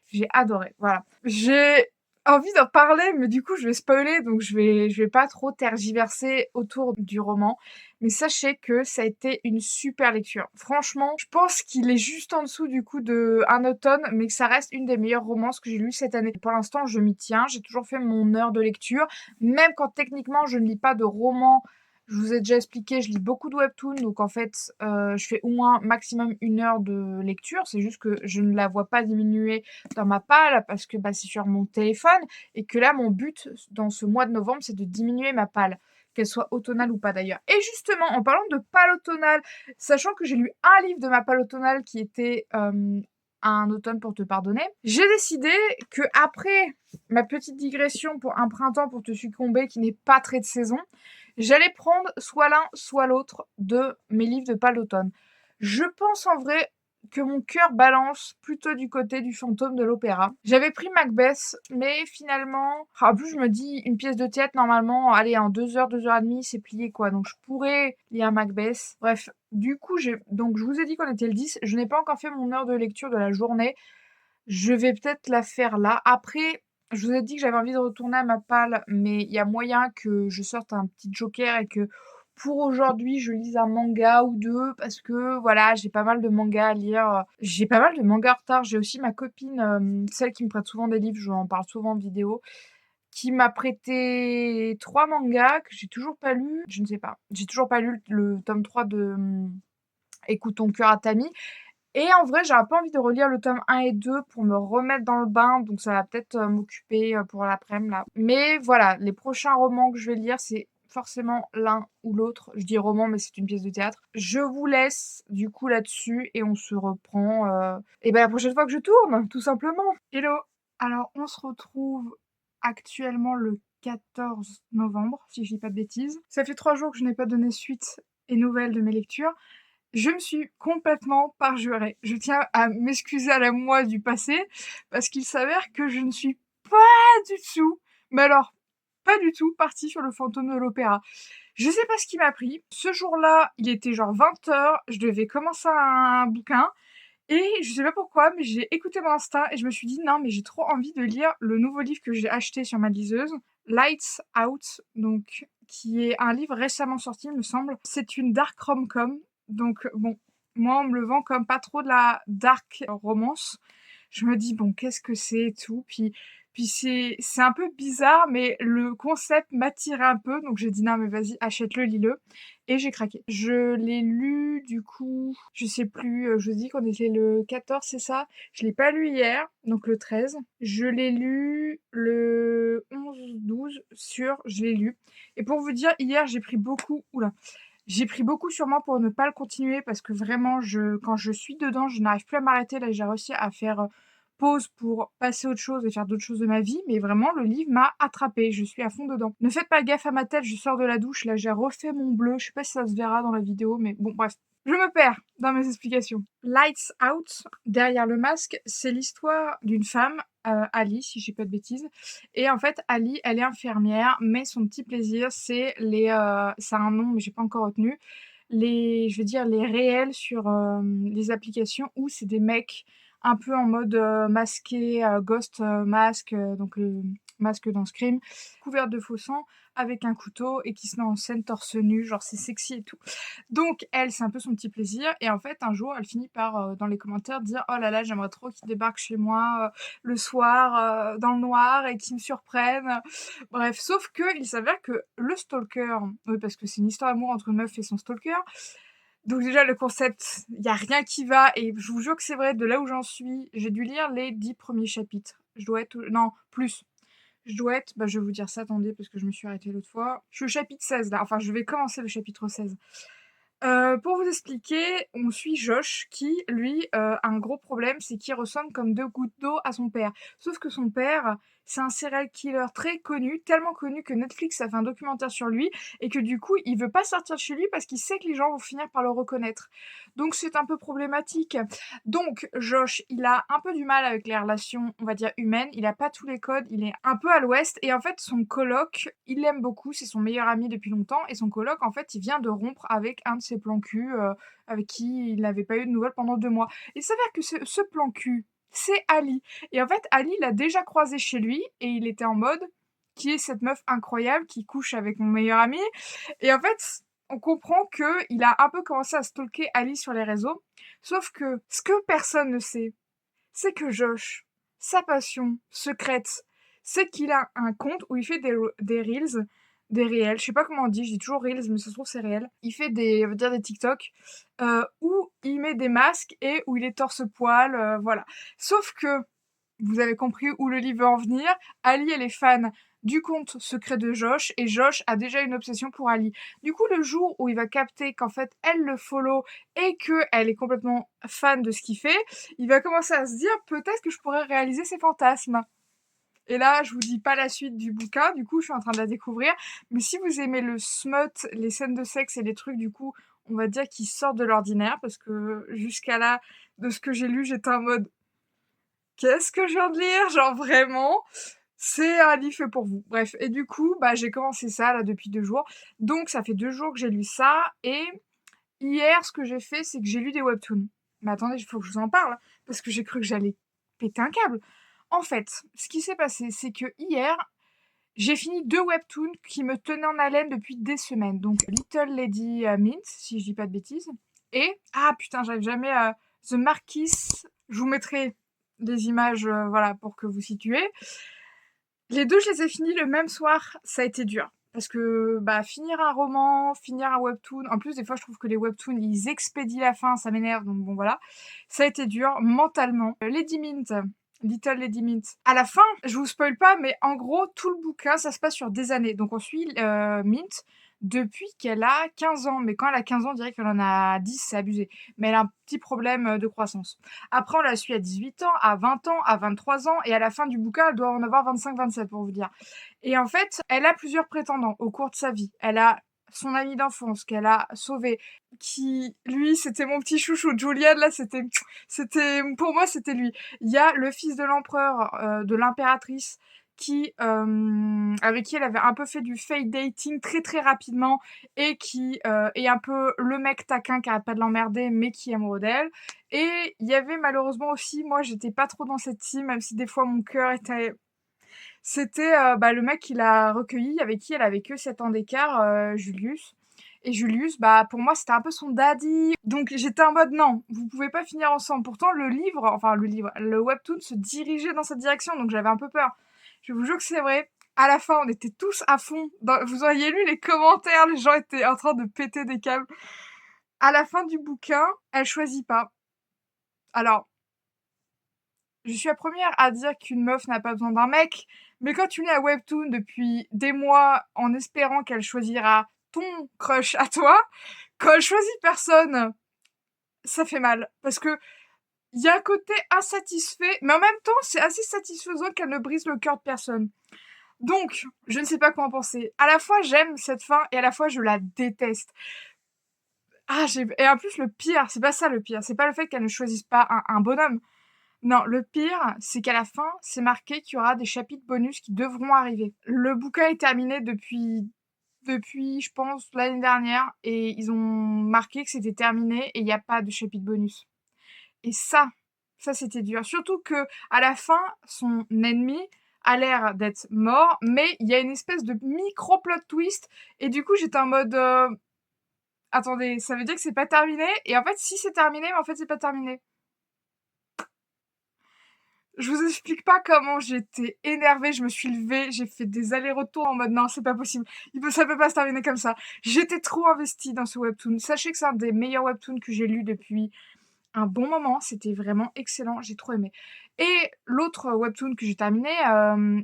J'ai adoré, voilà. J'ai envie d'en parler, mais du coup, je vais spoiler, donc je vais pas trop tergiverser autour du roman. Mais sachez que ça a été une super lecture. Franchement, je pense qu'il est juste en dessous du coup de Un automne, mais que ça reste une des meilleures romances que j'ai lues cette année. Pour l'instant, je m'y tiens. J'ai toujours fait mon heure de lecture, même quand techniquement je ne lis pas de romans. Je vous ai déjà expliqué, je lis beaucoup de webtoons, donc en fait, je fais au moins maximum 1 heure de lecture. C'est juste que je ne la vois pas diminuer dans ma palle parce que c'est sur mon téléphone et que là, mon but dans ce mois de novembre, c'est de diminuer ma palle, qu'elle soit automnale ou pas d'ailleurs. Et justement, en parlant de palle automnale, sachant que j'ai lu un livre de ma palle automnale qui était Un automne pour te pardonner, j'ai décidé que après ma petite digression pour Un printemps pour te succomber qui n'est pas très de saison, j'allais prendre soit l'un, soit l'autre de mes livres de palle d'automne. Je pense en vrai que mon cœur balance plutôt du côté du fantôme de l'opéra. J'avais pris Macbeth, mais finalement, en plus je me dis, une pièce de théâtre, normalement, allez, en 2 heures, 2 heures et demie, c'est plié, quoi. Donc je pourrais lire Macbeth. Bref, du coup, donc je vous ai dit qu'on était le 10, je n'ai pas encore fait mon heure de lecture de la journée. Je vais peut-être la faire là. Après, je vous ai dit que j'avais envie de retourner à ma palle, mais il y a moyen que je sorte un petit joker et que pour aujourd'hui, je lise un manga ou 2 parce que voilà, j'ai pas mal de mangas à lire. J'ai pas mal de mangas en retard. J'ai aussi ma copine, celle qui me prête souvent des livres, je en parle souvent en vidéo, qui m'a prêté 3 mangas que j'ai toujours pas lus. Je ne sais pas. J'ai toujours pas lu le tome 3 de Écoute ton cœur à Tammy. Et en vrai, j'ai un peu envie de relire le tome 1 et 2 pour me remettre dans le bain, donc ça va peut-être m'occuper pour l'après-midi là. Mais voilà, les prochains romans que je vais lire, c'est forcément l'un ou l'autre. Je dis roman, mais c'est une pièce de théâtre. Je vous laisse du coup là-dessus et on se reprend et ben la prochaine fois que je tourne, tout simplement. Hello! Alors, on se retrouve actuellement le 14 novembre, si je dis pas de bêtises. Ça fait 3 jours que je n'ai pas donné suite et nouvelles de mes lectures. Je me suis complètement parjurée. Je tiens à m'excuser à la moi du passé, parce qu'il s'avère que je ne suis pas du tout, mais alors, pas du tout partie sur le fantôme de l'opéra. Je sais pas ce qui m'a pris. Ce jour-là, il était genre 20 h, je devais commencer un bouquin, et je sais pas pourquoi, mais j'ai écouté mon instinct et je me suis dit non, mais j'ai trop envie de lire le nouveau livre que j'ai acheté sur ma liseuse, Lights Out, donc qui est un livre récemment sorti, il me semble. C'est une dark rom-com, donc bon, moi on me le vend comme pas trop de la dark romance. Je me dis bon, qu'est-ce que c'est et tout, puis c'est un peu bizarre, mais le concept m'attirait un peu, donc j'ai dit non mais vas-y, achète-le, lis-le. Et j'ai craqué. Je l'ai lu, du coup, je sais plus, je vous dis qu'on était le 14, c'est ça? Je l'ai pas lu hier, donc le 13. Je l'ai lu le 11-12, je l'ai lu. Et pour vous dire, hier, j'ai pris beaucoup sur moi pour ne pas le continuer parce que vraiment, quand je suis dedans, je n'arrive plus à m'arrêter. Là, j'ai réussi à faire pause pour passer à autre chose et faire d'autres choses de ma vie, mais vraiment, le livre m'a attrapée. Je suis à fond dedans. Ne faites pas gaffe à ma tête, je sors de la douche. Là, j'ai refait mon bleu. Je sais pas si ça se verra dans la vidéo, mais bon, bref. Je me perds dans mes explications. Lights Out, Derrière le masque, c'est l'histoire d'une femme, Ali, si je dis pas de bêtises. Et en fait, Ali, elle est infirmière, mais son petit plaisir, c'est ça a un nom, mais j'ai pas encore retenu. Je vais dire les réels sur les applications où c'est des mecs un peu en mode masqué, ghost mask, donc le masque dans Scream, couvert de faux sang, avec un couteau et qui se met en scène torse nu, genre c'est sexy et tout. Donc elle, c'est un peu son petit plaisir et en fait, un jour, elle finit par, dans les commentaires dire: «Oh là là, j'aimerais trop qu'il débarque chez moi, le soir, dans le noir et qu'il me surprenne». Bref, sauf qu'il s'avère que le stalker, oui, parce que c'est une histoire d'amour entre une meuf et son stalker, donc déjà le concept, il y a rien qui va et je vous jure que c'est vrai, de là où j'en suis, j'ai dû lire les 10 premiers chapitres. Je dois être non, plus. Je dois être je vais vous dire ça, attendez, parce que je me suis arrêtée l'autre fois. Je suis au chapitre 16 là, enfin je vais commencer le chapitre 16. Pour vous expliquer, on suit Josh qui, lui, a un gros problème, c'est qu'il ressemble comme 2 gouttes d'eau à son père. Sauf que son père, c'est un serial killer très connu, tellement connu que Netflix a fait un documentaire sur lui et que du coup, il veut pas sortir de chez lui parce qu'il sait que les gens vont finir par le reconnaître. Donc c'est un peu problématique. Donc Josh, il a un peu du mal avec les relations, on va dire, humaines, il a pas tous les codes, il est un peu à l'ouest et en fait, son coloc, il l'aime beaucoup, c'est son meilleur ami depuis longtemps et son coloc, en fait, il vient de rompre avec un de ses plans cul, avec qui il n'avait pas eu de nouvelles pendant 2 mois. Il s'avère que ce plan cul, c'est Ali et en fait, Ali l'a déjà croisé chez lui et il était en mode: «Qui est cette meuf incroyable qui couche avec mon meilleur ami?» Et en fait, on comprend qu'il a un peu commencé à stalker Ali sur les réseaux, sauf que ce que personne ne sait, c'est que Josh, sa passion secrète, c'est qu'il a un compte où il fait des reels, des réels, je sais pas comment on dit, je dis toujours reels, mais ça se trouve c'est réel. Il fait on va dire des TikTok, où il met des masques et où il est torse-poil, voilà. Sauf que, vous avez compris où le livre veut en venir, Ali, elle est fan du compte secret de Josh et Josh a déjà une obsession pour Ali. Du coup, le jour où il va capter qu'en fait, elle le follow et qu'elle est complètement fan de ce qu'il fait, il va commencer à se dire peut-être que je pourrais réaliser ses fantasmes. Et là, je vous dis pas la suite du bouquin, du coup, je suis en train de la découvrir. Mais si vous aimez le smut, les scènes de sexe et les trucs, du coup, on va dire qui sortent de l'ordinaire, parce que jusqu'à là, de ce que j'ai lu, j'étais en mode qu'est-ce que je viens de lire? Genre vraiment, c'est un livre fait pour vous. Bref, et du coup, j'ai commencé ça là depuis 2 jours. Donc ça fait 2 jours que j'ai lu ça et hier, ce que j'ai fait, c'est que j'ai lu des webtoons. Mais attendez, il faut que je vous en parle, parce que j'ai cru que j'allais péter un câble. En fait, ce qui s'est passé, c'est que hier, j'ai fini 2 webtoons qui me tenaient en haleine depuis des semaines. Donc Little Lady Mint, si je dis pas de bêtises, et ah putain, j'arrive jamais à The Marquis. Je vous mettrai des images, voilà, pour que vous situez. Les 2, je les ai finis le même soir, ça a été dur. Parce que, finir un roman, finir un webtoon, en plus, des fois, je trouve que les webtoons, ils expédient la fin, ça m'énerve, donc bon, voilà. Ça a été dur, mentalement. Lady Mint, Little Lady Mint. À la fin, je vous spoil pas, mais en gros, tout le bouquin, ça se passe sur des années. Donc on suit Mint depuis qu'elle a 15 ans. Mais quand elle a 15 ans, on dirait qu'elle en a 10, c'est abusé. Mais elle a un petit problème de croissance. Après, on la suit à 18 ans, à 20 ans, à 23 ans, et à la fin du bouquin, elle doit en avoir 25-27 pour vous dire. Et en fait, elle a plusieurs prétendants au cours de sa vie. Elle a son ami d'enfance qu'elle a sauvé, qui, lui, c'était mon petit chouchou. Julian, là, pour moi, c'était lui. Il y a le fils de l'empereur, de l'impératrice, avec qui elle avait un peu fait du fake dating très très rapidement et qui est un peu le mec taquin qui arrête pas de l'emmerder mais qui est amoureux d'elle. Et il y avait malheureusement aussi, moi j'étais pas trop dans cette team, même si des fois mon cœur était... C'était le mec qui l'a recueilli, avec qui elle avait que 7 ans d'écart, Julius. Et Julius, pour moi, c'était un peu son daddy. Donc j'étais en mode non, vous pouvez pas finir ensemble. Pourtant, le webtoon se dirigeait dans cette direction, donc j'avais un peu peur. Je vous jure que c'est vrai. À la fin, on était tous à fond. Vous auriez lu les commentaires, les gens étaient en train de péter des câbles. À la fin du bouquin, elle choisit pas. Alors, je suis la première à dire qu'une meuf n'a pas besoin d'un mec, mais quand tu lis un webtoon depuis des mois en espérant qu'elle choisira ton crush à toi, quand elle choisit personne, ça fait mal. Parce que il y a un côté insatisfait, mais en même temps, c'est assez satisfaisant qu'elle ne brise le cœur de personne. Donc, je ne sais pas quoi en penser. À la fois, j'aime cette fin et à la fois, je la déteste. Et en plus, le pire, c'est pas ça le pire, c'est pas le fait qu'elle ne choisisse pas un bonhomme. Non, le pire, c'est qu'à la fin, c'est marqué qu'il y aura des chapitres bonus qui devront arriver. Le bouquin est terminé depuis, je pense, l'année dernière, et ils ont marqué que c'était terminé et il y a pas de chapitre bonus. Et ça c'était dur. Surtout que à la fin, son ennemi a l'air d'être mort, mais il y a une espèce de micro plot twist, et du coup j'étais en mode attendez, ça veut dire que c'est pas terminé? Et en fait, si c'est terminé, mais en fait c'est pas terminé. Je vous explique pas comment j'étais énervée, je me suis levée, j'ai fait des allers-retours en mode non, c'est pas possible, ça peut pas se terminer comme ça. J'étais trop investie dans ce webtoon. Sachez que c'est un des meilleurs webtoons que j'ai lu depuis un bon moment, c'était vraiment excellent, j'ai trop aimé. Et l'autre webtoon que j'ai terminé,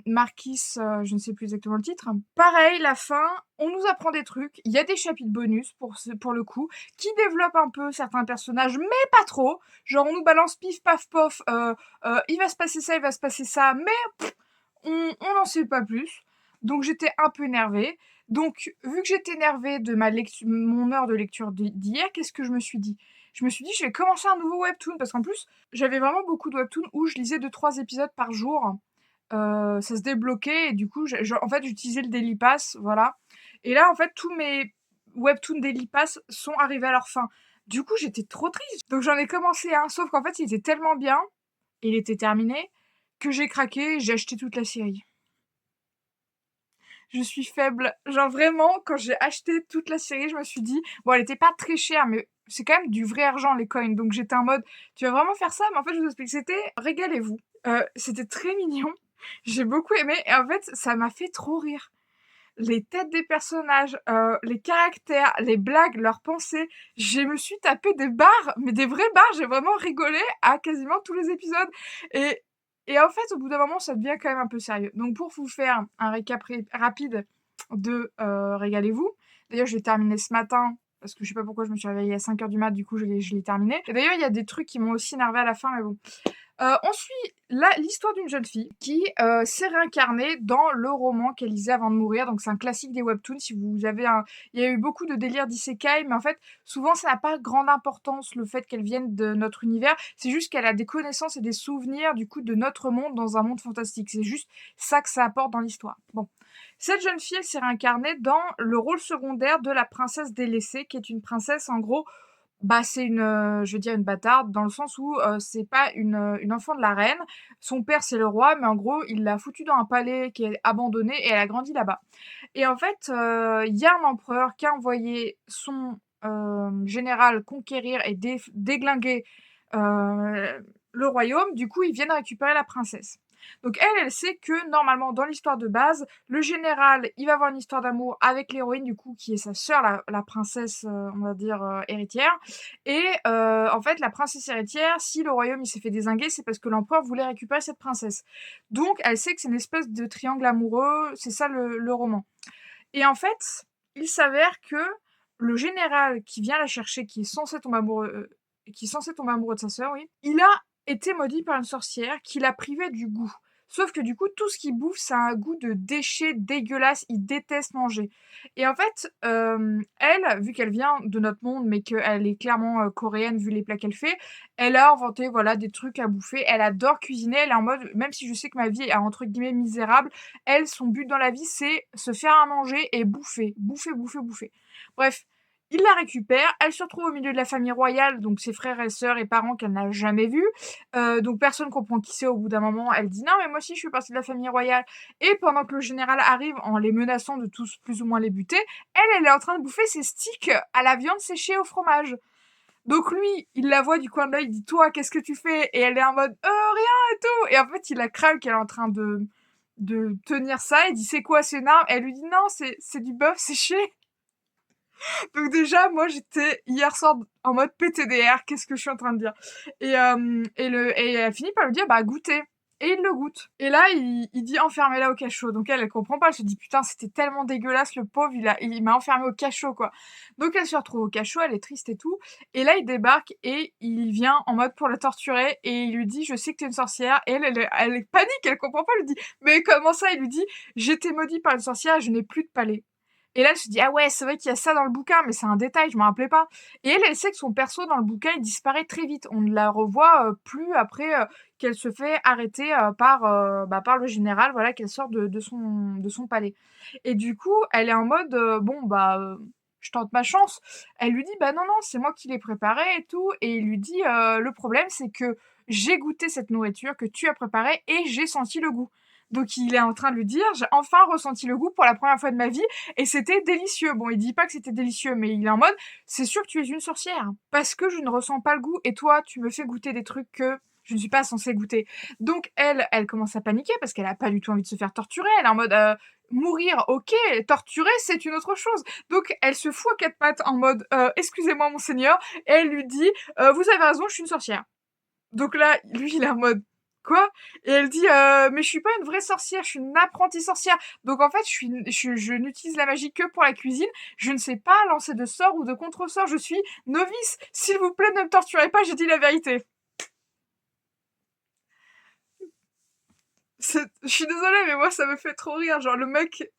Marquis, je ne sais plus exactement le titre. Pareil, la fin, on nous apprend des trucs, il y a des chapitres bonus pour le coup, qui développent un peu certains personnages, mais pas trop. Genre on nous balance pif paf pof, il va se passer ça, il va se passer ça, mais on n'en sait pas plus. Donc j'étais un peu énervée. Donc vu que j'étais énervée de mon heure de lecture d'hier, qu'est-ce que je me suis dit? Je me suis dit: «Je vais commencer un nouveau webtoon», parce qu'en plus, j'avais vraiment beaucoup de webtoons où je lisais 2-3 épisodes par jour. Ça se débloquait et du coup, en fait, j'utilisais le Daily Pass, voilà. Et là, en fait, tous mes webtoons Daily Pass sont arrivés à leur fin. Du coup, j'étais trop triste. Donc j'en ai commencé un, sauf qu'en fait, il était tellement bien, et il était terminé, que j'ai craqué et j'ai acheté toute la série. Je suis faible. Genre vraiment, quand j'ai acheté toute la série, je me suis dit, bon, elle était pas très chère, mais c'est quand même du vrai argent, les coins. Donc j'étais en mode, tu vas vraiment faire ça? Mais en fait, je vous explique, c'était régalez-vous. C'était très mignon. J'ai beaucoup aimé et en fait, ça m'a fait trop rire. Les têtes des personnages, les caractères, les blagues, leurs pensées. Je me suis tapé des barres, mais des vraies barres. J'ai vraiment rigolé à quasiment tous les épisodes. Et, et en fait, au bout d'un moment, ça devient quand même un peu sérieux. Donc, pour vous faire un récap rapide de Régalez-vous. D'ailleurs, je l'ai terminé ce matin, parce que je sais pas pourquoi je me suis réveillée à 5h du mat, du coup, je l'ai terminé. Et d'ailleurs, il y a des trucs qui m'ont aussi énervé à la fin, mais bon. On suit l'histoire d'une jeune fille qui s'est réincarnée dans le roman qu'elle lisait avant de mourir. Donc c'est un classique des webtoons. Si vous avez il y a eu beaucoup de délires d'isekai, mais en fait souvent ça n'a pas grande importance le fait qu'elle vienne de notre univers. C'est juste qu'elle a des connaissances et des souvenirs du coup de notre monde dans un monde fantastique. C'est juste ça que ça apporte dans l'histoire. Bon. Cette jeune fille, elle s'est réincarnée dans le rôle secondaire de la princesse délaissée, qui est une princesse en gros, bah, c'est je veux dire une bâtarde dans le sens où, c'est pas une enfant de la reine. Son père, c'est le roi, mais en gros, il l'a foutue dans un palais qui est abandonné et elle a grandi là-bas. Et en fait, il y a un empereur qui a envoyé son, général conquérir et déglinguer, le royaume. Du coup, ils viennent récupérer la princesse. Donc elle sait que normalement dans l'histoire de base, le général, il va avoir une histoire d'amour avec l'héroïne du coup qui est sa sœur, la princesse, on va dire, héritière. Et en fait la princesse héritière, si le royaume il s'est fait dézinguer, c'est parce que l'empereur voulait récupérer cette princesse. Donc elle sait que c'est une espèce de triangle amoureux, c'est ça le roman. Et en fait, il s'avère que le général qui vient la chercher, qui est censé tomber amoureux de sa sœur, oui, il a été maudit par une sorcière qui l'a privé du goût. Sauf que du coup, tout ce qu'il bouffe, ça a un goût de déchet dégueulasse, il déteste manger. Et en fait, elle, vu qu'elle vient de notre monde, mais qu'elle est clairement coréenne vu les plats qu'elle fait, elle a inventé voilà des trucs à bouffer. Elle adore cuisiner. Elle est en mode, même si je sais que ma vie est entre guillemets misérable, elle, son but dans la vie, c'est se faire à manger et bouffer, bouffer, bouffer, bouffer. Bref, il la récupère, elle se retrouve au milieu de la famille royale, donc ses frères et sœurs et parents qu'elle n'a jamais vus. Donc personne comprend qui c'est au bout d'un moment. Elle dit non mais moi aussi je fais partie de la famille royale. Et pendant que le général arrive en les menaçant de tous plus ou moins les buter, elle est en train de bouffer ses sticks à la viande séchée au fromage. Donc lui, il la voit du coin de l'œil, il dit toi qu'est-ce que tu fais? Et elle est en mode rien et tout. Et en fait il la crame qu'elle est en train de tenir ça. Il dit c'est quoi, c'est une arme? Elle lui dit non c'est du bœuf séché. Donc déjà, moi, j'étais hier soir en mode PTDR, qu'est-ce que je suis en train de dire? Et elle finit par lui dire, bah, goûtez. Et il le goûte. Et là, il dit, enfermez-la au cachot. Donc elle comprend pas, elle se dit, putain, c'était tellement dégueulasse, le pauvre, il m'a enfermé au cachot, quoi. Donc elle se retrouve au cachot, elle est triste et tout. Et là, il débarque et il vient en mode pour la torturer et il lui dit, je sais que t'es une sorcière. Et elle est panique, elle comprend pas, elle lui dit, mais comment ça? Il lui dit, j'étais maudit par une sorcière et je n'ai plus de palais. Et là, elle se dit: «Ah ouais, c'est vrai qu'il y a ça dans le bouquin, mais c'est un détail, je m'en rappelais pas». Et elle sait que son perso dans le bouquin, il disparaît très vite. On ne la revoit, plus après, qu'elle se fait arrêter, par le général, voilà, qu'elle sort de son palais. Et du coup, elle est en mode, bon, je tente ma chance. Elle lui dit: «Bah non, non, c'est moi qui l'ai préparé et tout», et il lui dit: «Le problème, c'est que j'ai goûté cette nourriture que tu as préparée et j'ai senti le goût». Donc il est en train de lui dire: «J'ai enfin ressenti le goût pour la première fois de ma vie et c'était délicieux». Bon, il dit pas que c'était délicieux, mais il est en mode: «C'est sûr que tu es une sorcière, parce que je ne ressens pas le goût et toi, tu me fais goûter des trucs que je ne suis pas censée goûter». Donc elle commence à paniquer parce qu'elle a pas du tout envie de se faire torturer. Elle est en mode, mourir, OK, torturer, c'est une autre chose. Donc elle se fout à 4 pattes en mode, «Excusez-moi monseigneur», et elle lui dit: «Vous avez raison, je suis une sorcière». Donc là, lui, il est en mode: «Quoi?» Et elle dit: «Mais je suis pas une vraie sorcière, je suis une apprentie sorcière. Donc en fait, je n'utilise la magie que pour la cuisine. Je ne sais pas lancer de sorts ou de contre-sorts, je suis novice. S'il vous plaît, ne me torturez pas, j'ai dit la vérité». Je suis désolée, mais moi, ça me fait trop rire. Genre, le mec,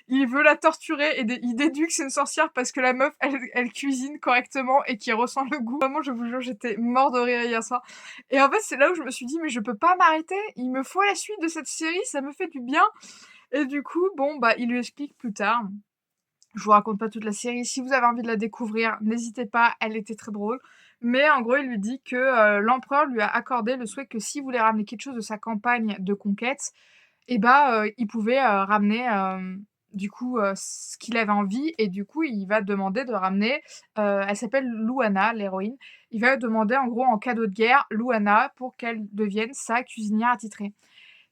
il veut la torturer et il déduit que c'est une sorcière parce que la meuf, elle cuisine correctement et qu'il ressent le goût. Vraiment, je vous jure, j'étais mort de rire hier soir. Et en fait, c'est là où je me suis dit, mais je peux pas m'arrêter. Il me faut la suite de cette série, ça me fait du bien. Et du coup, bon, il lui explique plus tard. Je vous raconte pas toute la série. Si vous avez envie de la découvrir, n'hésitez pas, elle était très drôle. Mais en gros, il lui dit que l'empereur lui a accordé le souhait que s'il voulait ramener quelque chose de sa campagne de conquête, et il pouvait, ramener, du coup, ce qu'il avait envie, et du coup, il va demander de ramener, elle s'appelle Louana, l'héroïne. Il va demander en gros en cadeau de guerre Louana pour qu'elle devienne sa cuisinière attitrée.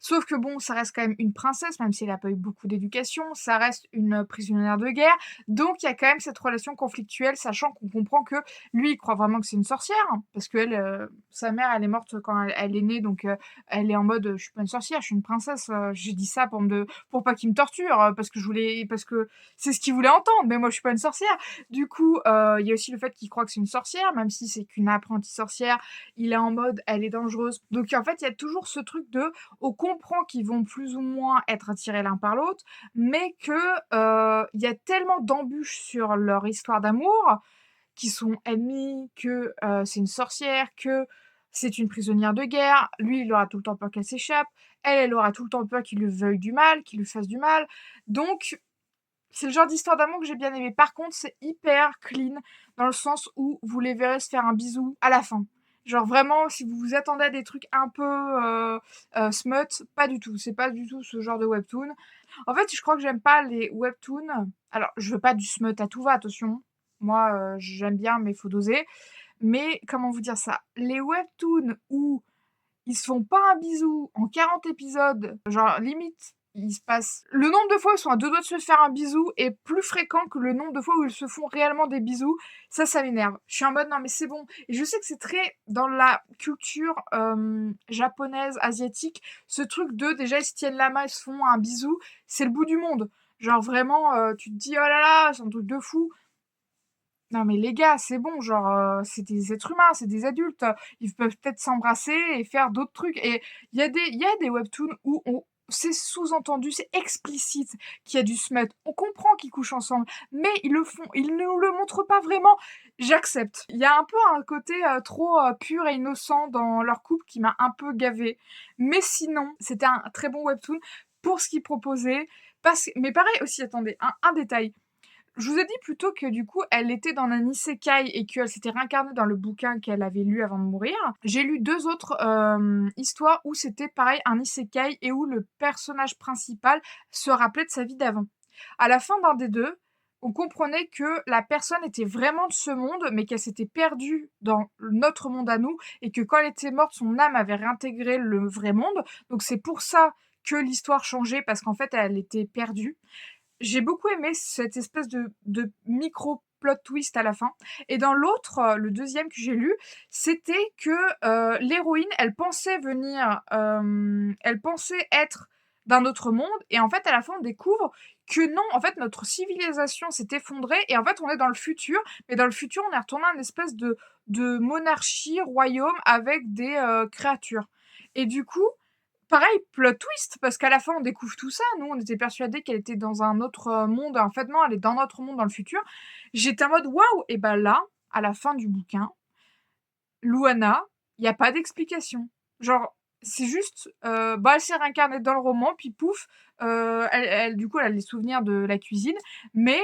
Sauf que bon, ça reste quand même une princesse, même si elle a pas eu beaucoup d'éducation, ça reste une prisonnière de guerre, donc il y a quand même cette relation conflictuelle, sachant qu'on comprend que lui, il croit vraiment que c'est une sorcière, hein, parce qu'elle, sa mère, elle est morte quand elle est née, donc elle est en mode: «Je suis pas une sorcière, je suis une princesse, j'ai dit ça pour pas qu'il me torture, parce que c'est ce qu'il voulait entendre, mais moi je suis pas une sorcière». Du coup, il y a aussi le fait qu'il croit que c'est une sorcière, même si c'est qu'une apprentie sorcière, il est en mode: «Elle est dangereuse». Donc en fait, il y a toujours ce truc de on comprend qu'ils vont plus ou moins être attirés l'un par l'autre, mais que, il y a tellement d'embûches sur leur histoire d'amour, qu'ils sont ennemis, que, c'est une sorcière, que c'est une prisonnière de guerre. Lui, il aura tout le temps peur qu'elle s'échappe. Elle, elle aura tout le temps peur qu'il lui veuille du mal, qu'il lui fasse du mal. Donc c'est le genre d'histoire d'amour que j'ai bien aimé. Par contre, c'est hyper clean dans le sens où vous les verrez se faire un bisou à la fin. Genre vraiment, si vous vous attendez à des trucs un peu, smut, pas du tout. C'est pas du tout ce genre de webtoon. En fait, je crois que j'aime pas les webtoons, alors je veux pas du smut à tout va, attention. Moi, j'aime bien, mais faut doser. Mais comment vous dire ça? Les webtoons où ils se font pas un bisou en 40 épisodes, genre limite, il se passe le nombre de fois où ils sont à 2 doigts de se faire un bisou est plus fréquent que le nombre de fois où ils se font réellement des bisous. Ça m'énerve. Je suis en mode: «Non mais c'est bon», et je sais que c'est très dans la culture, japonaise, asiatique, ce truc de déjà ils se tiennent la main, ils se font un bisou, c'est le bout du monde. Genre vraiment, tu te dis: «Oh là là, c'est un truc de fou». Non mais les gars, c'est bon, genre, c'est des êtres humains, c'est des adultes, ils peuvent peut-être s'embrasser et faire d'autres trucs, et il y a des webtoons où c'est sous-entendu, c'est explicite qu'il y a du smut. On comprend qu'ils couchent ensemble, mais ils ne le montrent pas vraiment. J'accepte. Il y a un peu un côté, trop, pur et innocent dans leur couple qui m'a un peu gavée, mais sinon, c'était un très bon webtoon pour ce qu'il proposait, mais pareil aussi, attendez, un détail. Je vous ai dit plutôt que du coup, elle était dans un isekai et qu'elle s'était réincarnée dans le bouquin qu'elle avait lu avant de mourir. J'ai lu 2 autres, histoires où c'était pareil, un isekai, et où le personnage principal se rappelait de sa vie d'avant. À la fin d'un des 2, on comprenait que la personne était vraiment de ce monde, mais qu'elle s'était perdue dans notre monde à nous, et que quand elle était morte, son âme avait réintégré le vrai monde. Donc c'est pour ça que l'histoire changeait, parce qu'en fait, elle était perdue. J'ai beaucoup aimé cette espèce de micro plot twist à la fin, et dans l'autre, le deuxième que j'ai lu, c'était que, l'héroïne, elle pensait être d'un autre monde, et en fait, à la fin, on découvre que non, en fait, notre civilisation s'est effondrée et en fait, on est dans le futur, mais dans le futur, on est retourné à une espèce de monarchie, royaume avec des, créatures, et du coup, pareil, plot twist, parce qu'à la fin, on découvre tout ça. Nous, on était persuadés qu'elle était dans un autre, monde. En fait, non, elle est dans notre monde, dans le futur. J'étais en mode: «Waouh!» Et bah, là, à la fin du bouquin, Luana, il y a pas d'explication. Genre, c'est juste, bah, elle s'est réincarnée dans le roman, puis pouf, elle du coup, elle a les souvenirs de la cuisine, mais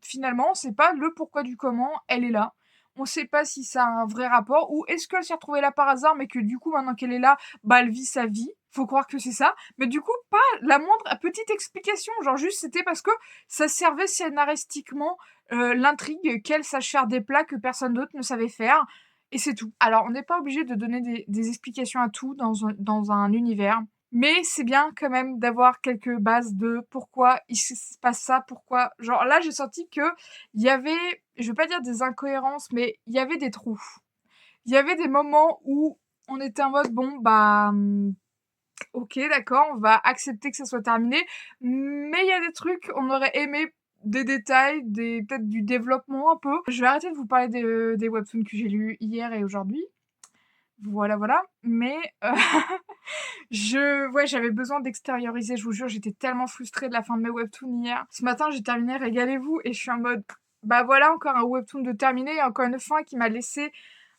finalement, on sait pas le pourquoi du comment elle est là. On sait pas si ça a un vrai rapport ou est-ce qu'elle s'est retrouvée là par hasard, mais que du coup, maintenant qu'elle est là, bah, elle vit sa vie. Faut croire que c'est ça, mais du coup, pas la moindre petite explication. Genre juste, c'était parce que ça servait scénaristiquement, l'intrigue, qu'elle sache faire des plats que personne d'autre ne savait faire. Et c'est tout. Alors, on n'est pas obligé de donner des explications à tout dans un univers, mais c'est bien quand même d'avoir quelques bases de pourquoi il se passe ça, pourquoi. Genre là, j'ai senti que il y avait, je veux pas dire des incohérences, mais il y avait des trous. Il y avait des moments où on était en mode bon bah ok, d'accord, on va accepter que ça soit terminé, mais il y a des trucs, on aurait aimé des détails, peut-être du développement un peu. Je vais arrêter de vous parler des webtoons que j'ai lus hier et aujourd'hui. Voilà, voilà. Mais ouais, j'avais besoin d'extérioriser, je vous jure, j'étais tellement frustrée de la fin de mes webtoons hier. Ce matin, j'ai terminé Régalez-vous et je suis en mode, bah voilà, encore un webtoon de terminé et encore une fin qui m'a laissé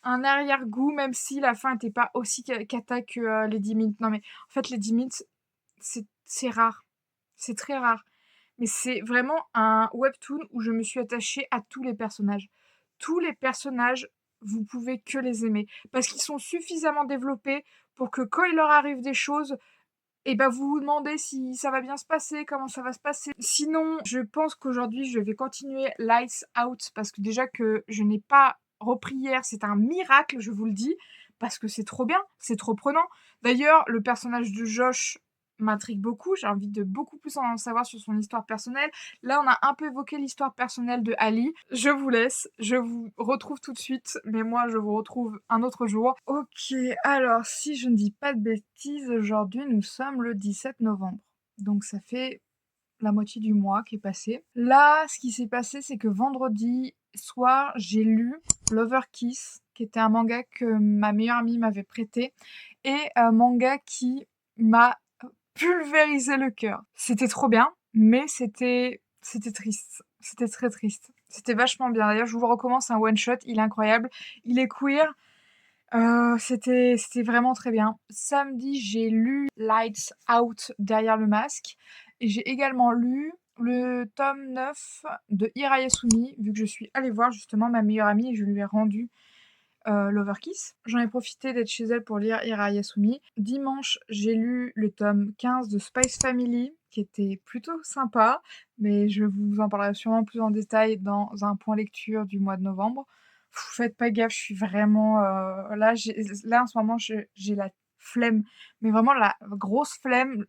un arrière-goût, même si la fin était pas aussi cata que les 10 minutes. Non mais en fait, les 10 minutes, c'est rare. C'est très rare. Mais c'est vraiment un webtoon où je me suis attachée à tous les personnages. Tous les personnages, vous pouvez que les aimer. Parce qu'ils sont suffisamment développés pour que quand il leur arrive des choses, et ben vous vous demandez si ça va bien se passer, comment ça va se passer. Sinon, je pense qu'aujourd'hui, je vais continuer Lights Out parce que déjà que je n'ai pas repris hier, c'est un miracle, je vous le dis, parce que c'est trop bien, c'est trop prenant. D'ailleurs, le personnage de Josh m'intrigue beaucoup, j'ai envie de beaucoup plus en savoir sur son histoire personnelle. Là, on a un peu évoqué l'histoire personnelle de Ali. Je vous laisse, je vous retrouve tout de suite, mais moi, je vous retrouve un autre jour. Ok, alors, si je ne dis pas de bêtises, aujourd'hui, nous sommes le 17 novembre. Donc, ça fait la moitié du mois qui est passé. Là, ce qui s'est passé, c'est que vendredi soir, j'ai lu Lover Kiss, qui était un manga que ma meilleure amie m'avait prêté, et un manga qui m'a pulvérisé le cœur. C'était trop bien, mais c'était triste. C'était très triste. C'était vachement bien. D'ailleurs, je vous le recommande, c'est un one shot, il est incroyable. Il est queer. C'était vraiment très bien. Samedi, j'ai lu Lights Out derrière le masque et j'ai également lu le tome 9 de Hirayasumi, vu que je suis allée voir justement ma meilleure amie et je lui ai rendu L'Overkiss. J'en ai profité d'être chez elle pour lire Hirayasumi. Dimanche, j'ai lu le tome 15 de Spice Family, qui était plutôt sympa, mais je vous en parlerai sûrement plus en détail dans un point lecture du mois de novembre. Faites pas gaffe, je suis vraiment là, là en ce moment, j'ai la flemme, mais vraiment la grosse flemme.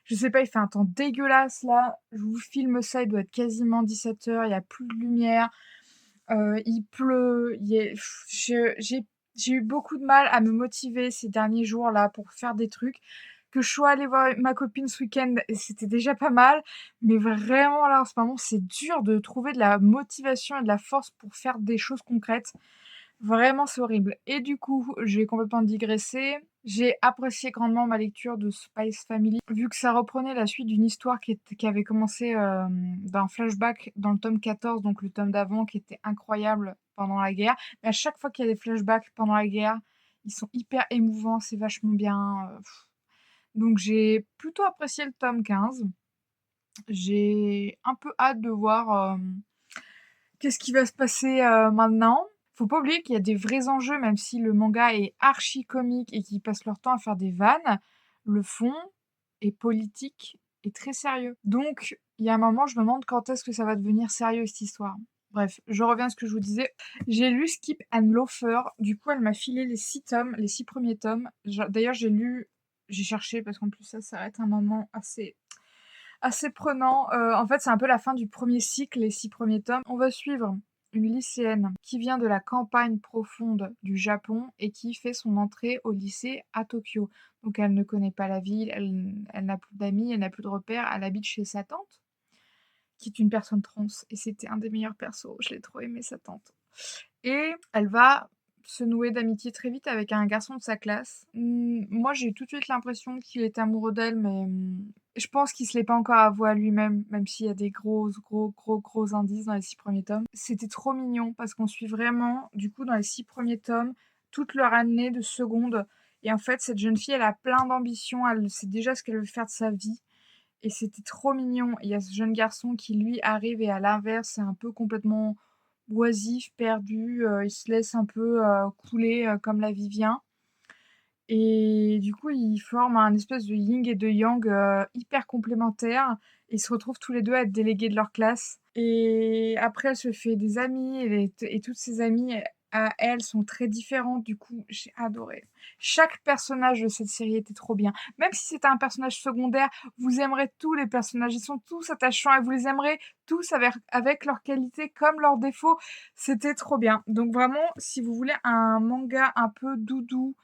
Je sais pas, il fait un temps dégueulasse là. Je vous filme ça, il doit être quasiment 17h, il y a plus de lumière. Il pleut, il est j'ai eu beaucoup de mal à me motiver ces derniers jours-là pour faire des trucs. Que je sois allée voir ma copine ce week-end et c'était déjà pas mal, mais vraiment là, en ce moment, c'est dur de trouver de la motivation et de la force pour faire des choses concrètes. Vraiment, c'est horrible. Et du coup, j'ai complètement digressé. J'ai apprécié grandement ma lecture de Spice Family, vu que ça reprenait la suite d'une histoire qui avait commencé d'un flashback dans le tome 14, donc le tome d'avant, qui était incroyable pendant la guerre. Mais à chaque fois qu'il y a des flashbacks pendant la guerre, ils sont hyper émouvants, c'est vachement bien. Donc j'ai plutôt apprécié le tome 15. J'ai un peu hâte de voir qu'est-ce qui va se passer maintenant. Faut pas oublier qu'il y a des vrais enjeux, même si le manga est archi comique et qu'ils passent leur temps à faire des vannes, le fond est politique et très sérieux. Donc, il y a un moment, je me demande quand est-ce que ça va devenir sérieux cette histoire. Bref, je reviens à ce que je vous disais. J'ai lu Skip and Loafer. Du coup, elle m'a filé les 6 tomes, les 6 premiers tomes. D'ailleurs, j'ai cherché parce qu'en plus, ça s'arrête un moment assez prenant. En fait, c'est un peu la fin du premier cycle, les 6 premiers tomes. On va suivre une lycéenne qui vient de la campagne profonde du Japon et qui fait son entrée au lycée à Tokyo. Donc elle ne connaît pas la ville, elle n'a plus d'amis, elle n'a plus de repères, elle habite chez sa tante, qui est une personne trans. Et c'était un des meilleurs persos, je l'ai trop aimé, sa tante. Et elle va se nouer d'amitié très vite avec un garçon de sa classe. Moi, j'ai eu tout de suite l'impression qu'il était amoureux d'elle, mais, je pense qu'il se l'est pas encore avoué à lui-même, même s'il y a des gros indices dans les 6 premiers tomes. C'était trop mignon parce qu'on suit vraiment, du coup, dans les 6 premiers tomes, toute leur année de seconde et en fait, cette jeune fille, elle a plein d'ambitions, elle sait déjà ce qu'elle veut faire de sa vie et c'était trop mignon. Il y a ce jeune garçon qui, lui, arrive et à l'inverse, c'est un peu complètement oisif, perdu, il se laisse un peu, couler, comme la vie vient et du coup, ils forment un espèce de yin et de yang, hyper complémentaires. Ils se retrouvent tous les 2 à être délégués de leur classe et après elle se fait des amis et toutes ses amies à elle sont très différentes. Du coup, j'ai adoré. Chaque personnage de cette série était trop bien. Même si c'était un personnage secondaire, vous aimerez tous les personnages. Ils sont tous attachants et vous les aimerez tous avec leurs qualités comme leurs défauts. C'était trop bien. Donc vraiment, si vous voulez un manga un peu doudou,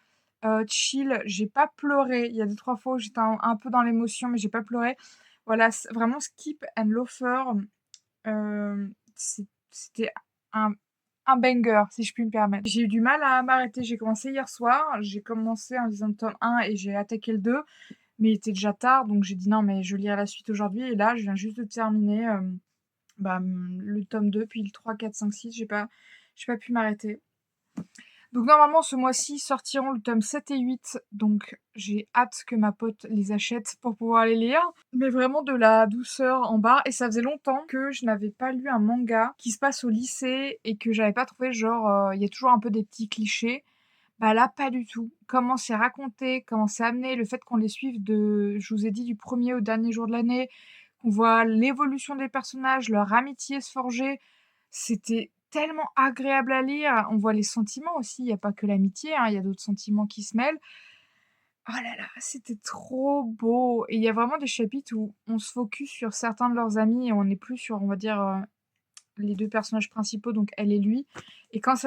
chill, j'ai pas pleuré. Il y a 2-3 fois où j'étais un peu dans l'émotion, mais j'ai pas pleuré. Voilà, vraiment Skip and Loafer, c'était un banger, si je puis me permettre. J'ai eu du mal à m'arrêter. J'ai commencé hier soir, j'ai commencé en lisant le tome 1 et j'ai attaqué le 2, mais il était déjà tard, donc j'ai dit: «Non, mais je lirai la suite aujourd'hui» et là, je viens juste de terminer, le tome 2, puis le 3, 4, 5, 6, j'ai pas pu m'arrêter. Donc normalement, ce mois-ci sortiront le tome 7 et 8, donc j'ai hâte que ma pote les achète pour pouvoir les lire. Mais vraiment de la douceur en bas, et ça faisait longtemps que je n'avais pas lu un manga qui se passe au lycée et que j'avais pas trouvé genre, il y a toujours un peu des petits clichés. Bah là, pas du tout. Comment c'est raconté, comment c'est amené, le fait qu'on les suive je vous ai dit, du premier au dernier jour de l'année, qu'on voit l'évolution des personnages, leur amitié se forger, c'était tellement agréable à lire. On voit les sentiments aussi, il y a pas que l'amitié, hein, il y a d'autres sentiments qui se mêlent. Oh là là, c'était trop beau et il y a vraiment des chapitres où on se focus sur certains de leurs amis et on n'est plus sur, on va dire, les 2 personnages principaux, donc elle et lui et quand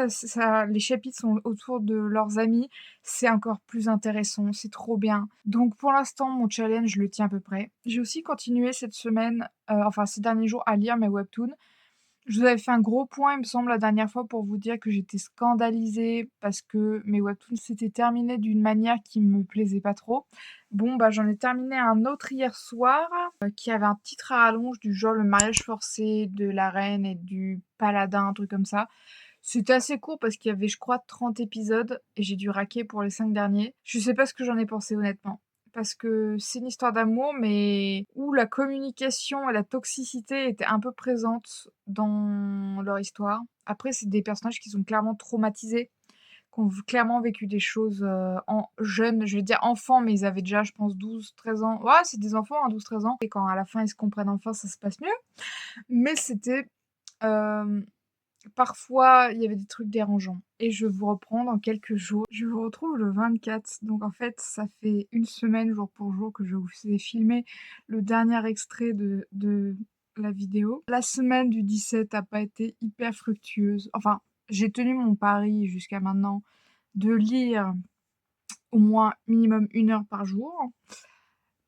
les chapitres sont autour de leurs amis, c'est encore plus intéressant, c'est trop bien. Donc pour l'instant, mon challenge, je le tiens à peu près. J'ai aussi continué cette semaine, enfin ces derniers jours à lire mes webtoons. Je vous avais fait un gros point, il me semble, la dernière fois pour vous dire que j'étais scandalisée parce que mes webtoons s'étaient terminés d'une manière qui me plaisait pas trop. Bon, bah, j'en ai terminé un autre hier soir, qui avait un titre à rallonge du genre le mariage forcé de la reine et du paladin, un truc comme ça. C'était assez court parce qu'il y avait, je crois, 30 épisodes et j'ai dû raquer pour les 5 derniers. Je sais pas ce que j'en ai pensé honnêtement. Parce que c'est une histoire d'amour, mais où la communication et la toxicité étaient un peu présentes dans leur histoire. Après, c'est des personnages qui sont clairement traumatisés, qui ont clairement vécu des choses en jeunes, je vais dire enfants, mais ils avaient déjà, je pense, 12-13 ans. Ouais, c'est des enfants, hein, 12-13 ans. Et quand à la fin ils se comprennent enfin, ça se passe mieux. Mais c'était euh, parfois, il y avait des trucs dérangeants et je vous reprends dans quelques jours. Je vous retrouve le 24, donc en fait, ça fait une semaine jour pour jour que je vous ai filmé le dernier extrait de la vidéo. La semaine du 17 a pas été hyper fructueuse. Enfin, j'ai tenu mon pari jusqu'à maintenant de lire au moins minimum 1 heure par jour.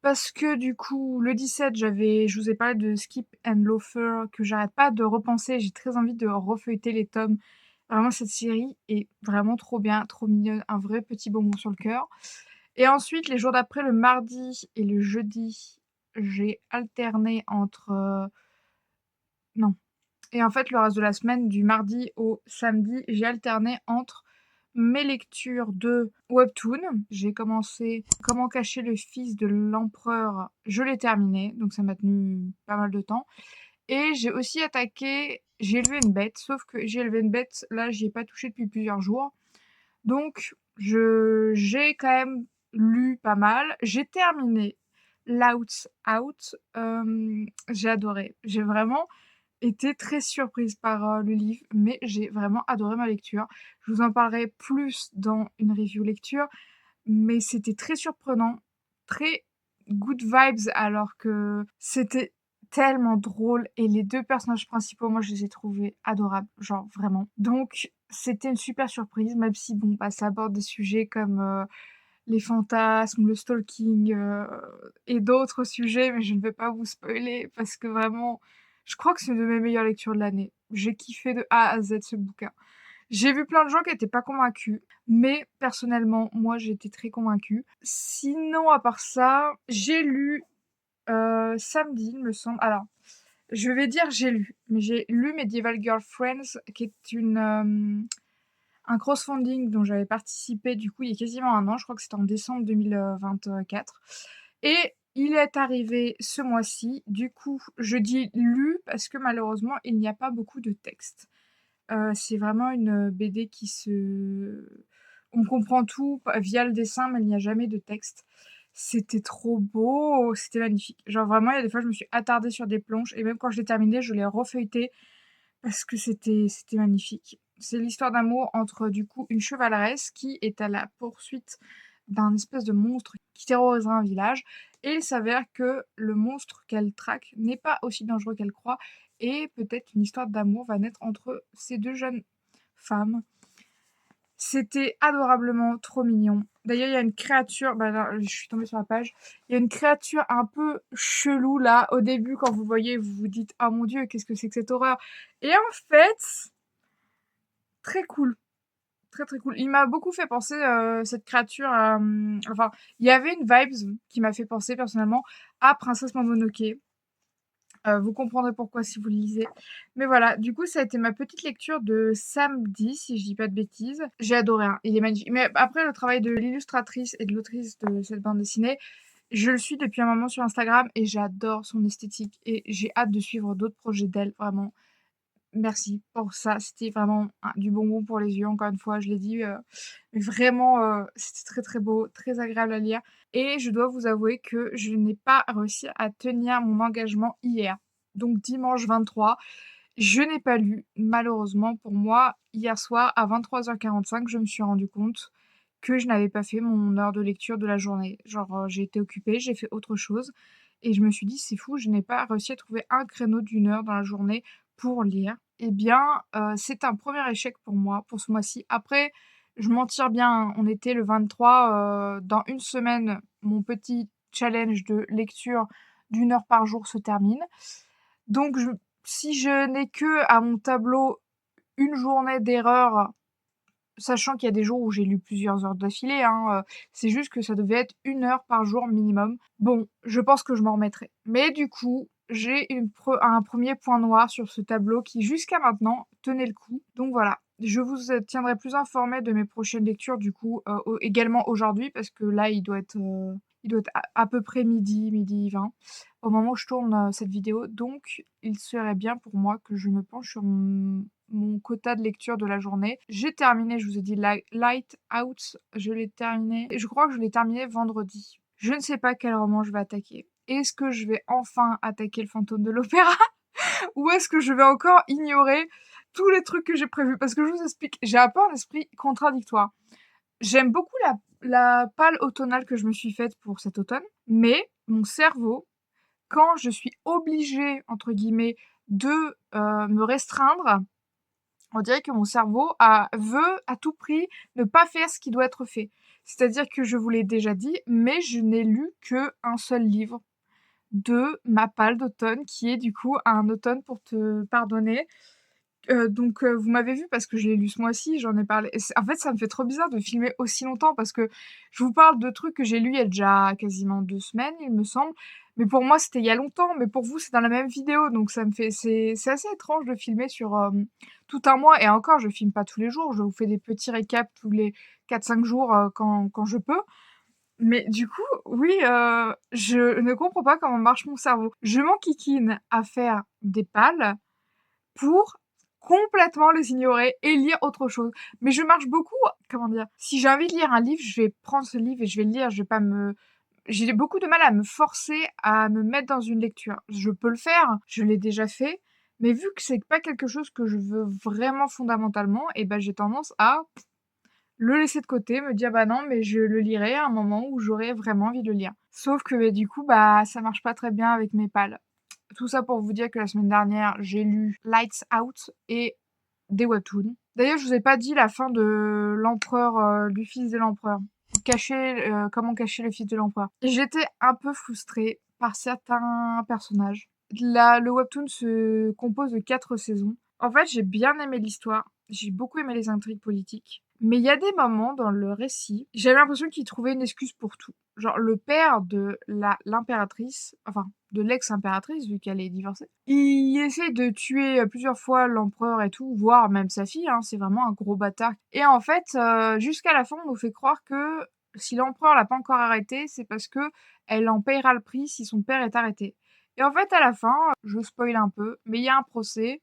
Parce que du coup, le 17, je vous ai parlé de Skip and Loafer que j'arrête pas de repenser. J'ai très envie de refeuilleter les tomes. Vraiment, cette série est vraiment trop bien, trop mignonne, un vrai petit bonbon sur le cœur. Et ensuite, les jours d'après, le mardi et le jeudi, j'ai alterné entre... non. Et en fait, le reste de la semaine, du mardi au samedi, j'ai alterné entre mes lectures de webtoon. J'ai commencé Comment cacher le fils de l'empereur, je l'ai terminé, donc ça m'a tenu pas mal de temps. Et j'ai élevé une bête, sauf que j'ai élevé une bête, là j'y ai pas touché depuis plusieurs jours. Donc j'ai quand même lu pas mal. J'ai terminé L'Out Out. J'ai adoré. J'ai vraiment été très surprise par, le livre, mais j'ai vraiment adoré ma lecture. Je vous en parlerai plus dans une review lecture, mais c'était très surprenant, très good vibes alors que c'était tellement drôle et les 2 personnages principaux, moi je les ai trouvés adorables, genre vraiment. Donc c'était une super surprise, même si bon, bah, ça aborde des sujets comme, les fantasmes, le stalking, et d'autres sujets, mais je ne vais pas vous spoiler parce que vraiment, je crois que c'est une de mes meilleures lectures de l'année. J'ai kiffé de A à Z ce bouquin. J'ai vu plein de gens qui étaient pas convaincus, mais personnellement, moi, j'ai été très convaincue. Sinon, à part ça, j'ai lu, samedi, il me semble. Alors, je vais dire j'ai lu, mais j'ai lu Medieval Girlfriends, qui est un crowdfunding dont j'avais participé, du coup, il y a quasiment un an. Je crois que c'était en décembre 2024 et il est arrivé ce mois-ci. Du coup, je dis lu parce que malheureusement, il n'y a pas beaucoup de texte. C'est vraiment une BD qui se on comprend tout via le dessin, mais il n'y a jamais de texte. C'était trop beau, c'était magnifique. Genre vraiment, il y a des fois, je me suis attardée sur des planches et même quand je l'ai terminé, je l'ai refeuilleté parce que c'était magnifique. C'est l'histoire d'amour entre, du coup, une chevaleresse qui est à la poursuite d'un espèce de monstre qui terrorisera un village et il s'avère que le monstre qu'elle traque n'est pas aussi dangereux qu'elle croit et peut-être une histoire d'amour va naître entre ces 2 jeunes femmes. C'était adorablement trop mignon. D'ailleurs, il y a une créature, bah là, je suis tombée sur la page, il y a une créature un peu chelou là, au début quand vous voyez, vous vous dites: «Oh mon Dieu, qu'est-ce que c'est que cette horreur?» et en fait, très cool, très, très cool. Il m'a beaucoup fait penser, cette créature à, enfin, il y avait une vibes qui m'a fait penser personnellement à Princesse Mononoke. Vous comprendrez pourquoi si vous le lisez. Mais voilà, du coup, ça a été ma petite lecture de samedi, si je dis pas de bêtises. J'ai adoré, hein, il est magnifique. Mais après, le travail de l'illustratrice et de l'autrice de cette bande dessinée, je le suis depuis un moment sur Instagram et j'adore son esthétique et j'ai hâte de suivre d'autres projets d'elle, vraiment. Merci pour ça, c'était vraiment du bonbon pour les yeux, encore une fois, je l'ai dit, mais vraiment, c'était très, très beau, très agréable à lire et je dois vous avouer que je n'ai pas réussi à tenir mon engagement hier. Donc dimanche 23, je n'ai pas lu, malheureusement pour moi. Hier soir à 23h45, je me suis rendu compte que je n'avais pas fait mon heure de lecture de la journée. Genre, j'ai été occupée, j'ai fait autre chose et je me suis dit: «C'est fou, je n'ai pas réussi à trouver un créneau d'1 heure dans la journée pour lire». Eh bien, c'est un premier échec pour moi, pour ce mois-ci. Après, je m'en tire bien, hein. On était le 23, dans une semaine, mon petit challenge de lecture d'1 heure par jour se termine. Donc si je n'ai que à mon tableau une journée d'erreur, sachant qu'il y a des jours où j'ai lu plusieurs heures d'affilée, hein, c'est juste que ça devait être 1 heure par jour minimum. Bon, je pense que je m'en remettrai. Mais du coup, j'ai un premier point noir sur ce tableau qui, jusqu'à maintenant, tenait le coup. Donc voilà, je vous, tiendrai plus informé de mes prochaines lectures du coup, également aujourd'hui parce que là, il doit être à peu près midi 20 au moment où je tourne, cette vidéo. Donc il serait bien pour moi que je me penche sur mon quota de lecture de la journée. J'ai terminé, je vous ai dit Light Out, je l'ai terminé et je crois que je l'ai terminé vendredi. Je ne sais pas quel roman je vais attaquer. Est-ce que je vais enfin attaquer Le Fantôme de l'Opéra ou est-ce que je vais encore ignorer tous les trucs que j'ai prévus? Parce que je vous explique, j'ai un peu un esprit contradictoire. J'aime beaucoup la palle automnale que je me suis faite pour cet automne, mais mon cerveau, quand je suis «obligée» entre guillemets de, me restreindre, on dirait que mon cerveau veut à tout prix ne pas faire ce qui doit être fait. C'est-à-dire que je vous l'ai déjà dit, mais je n'ai lu qu'un seul livre de ma palle d'automne, qui est du coup Un automne pour te pardonner. Donc vous m'avez vu parce que je l'ai lu ce mois-ci, j'en ai parlé et en fait, ça me fait trop bizarre de filmer aussi longtemps parce que je vous parle de trucs que j'ai lus il y a déjà quasiment 2 semaines, il me semble. Mais pour moi, c'était il y a longtemps, mais pour vous, c'est dans la même vidéo, donc ça me fait c'est assez étrange de filmer sur, tout un mois et encore, je filme pas tous les jours, je vous fais des petits récaps tous les 4-5 jours, quand je peux. Mais du coup, oui, je ne comprends pas comment marche mon cerveau. Je m'enquiquine à faire des pales pour complètement les ignorer et lire autre chose. Mais je marche beaucoup, comment dire? Si j'ai envie de lire un livre, je vais prendre ce livre et je vais le lire, je vais pas me j'ai beaucoup de mal à me forcer à me mettre dans une lecture. Je peux le faire, je l'ai déjà fait, mais vu que c'est pas quelque chose que je veux vraiment fondamentalement et ben j'ai tendance à le laisser de côté, me dire: «Bah non, mais je le lirai à un moment où j'aurai vraiment envie de le lire». Sauf que, du coup, bah, ça marche pas très bien avec mes pales. Tout ça pour vous dire que la semaine dernière, j'ai lu Lights Out et des webtoons. D'ailleurs, je vous ai pas dit la fin de l'empereur, du fils de l'empereur. Comment cacher le fils de l'empereur. J'étais un peu frustrée par certains personnages. Le webtoon se compose de 4 saisons. En fait, j'ai bien aimé l'histoire. J'ai beaucoup aimé les intrigues politiques, mais il y a des moments dans le récit, j'avais l'impression qu'il trouvait une excuse pour tout. Genre le père de l'impératrice, enfin de l'ex-impératrice vu qu'elle est divorcée, il essaie de tuer plusieurs fois l'empereur et tout, voire même sa fille, hein, c'est vraiment un gros bâtard. Et en fait, jusqu'à la fin, on nous fait croire que si l'empereur l'a pas encore arrêté, c'est parce que elle en payera le prix si son père est arrêté. Et en fait, à la fin, je spoil un peu, mais il y a un procès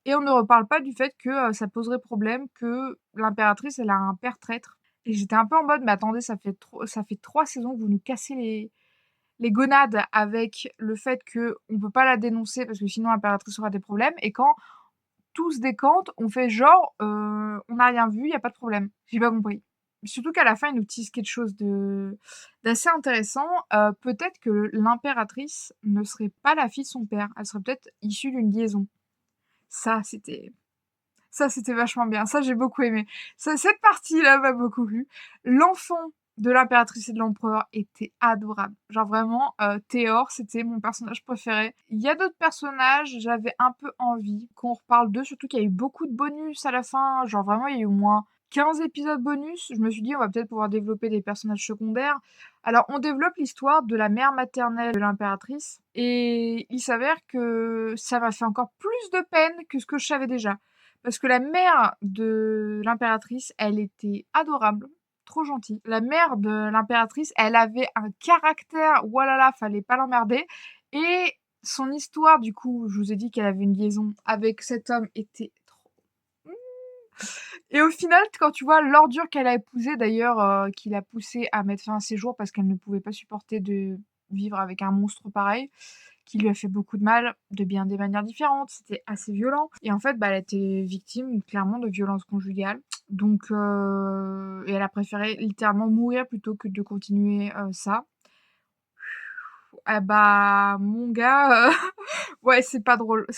et on ne reparle pas du fait que ça poserait problème que l'impératrice, elle a un père traître. Et j'étais un peu en mode, mais attendez, ça fait 3 saisons que vous nous cassez les gonades avec le fait que on peut pas la dénoncer parce que sinon l'impératrice aura des problèmes. Et quand tout se décante, on fait genre, on n'a rien vu, il y a pas de problème. J'ai pas compris. Surtout qu'à la fin, ils nous teasent quelque chose d'assez intéressant. Peut-être que l'impératrice ne serait pas la fille de son père. Elle serait peut-être issue d'une liaison. Ça, c'était Ça, c'était vachement bien. Ça, j'ai beaucoup aimé. Cette partie-là m'a beaucoup plu. L'enfant de l'impératrice et de l'empereur était adorable. Genre vraiment, Théor, c'était mon personnage préféré. Il y a d'autres personnages, j'avais un peu envie qu'on reparle d'eux, surtout qu'il y a eu beaucoup de bonus à la fin. Genre vraiment, il y a eu au moins 15 épisodes bonus. Je me suis dit, on va peut-être pouvoir développer des personnages secondaires. Alors, on développe l'histoire de la mère maternelle de l'impératrice. Et il s'avère que ça m'a fait encore plus de peine que ce que je savais déjà. Parce que la mère de l'impératrice, elle était adorable, trop gentille. La mère de l'impératrice, elle avait un caractère, voilà, fallait pas l'emmerder. Et son histoire, du coup, je vous ai dit qu'elle avait une liaison avec cet homme, était trop... Et au final, quand tu vois l'ordure qu'elle a épousée, d'ailleurs, qui l'a poussée à mettre fin à ses jours parce qu'elle ne pouvait pas supporter de vivre avec un monstre pareil, qui lui a fait beaucoup de mal, de bien des manières différentes, c'était assez violent. Et en fait, bah, elle était victime, clairement, de violences conjugales. Donc, et elle a préféré littéralement mourir plutôt que de continuer ça. Ah bah, mon gars, ouais, c'est pas drôle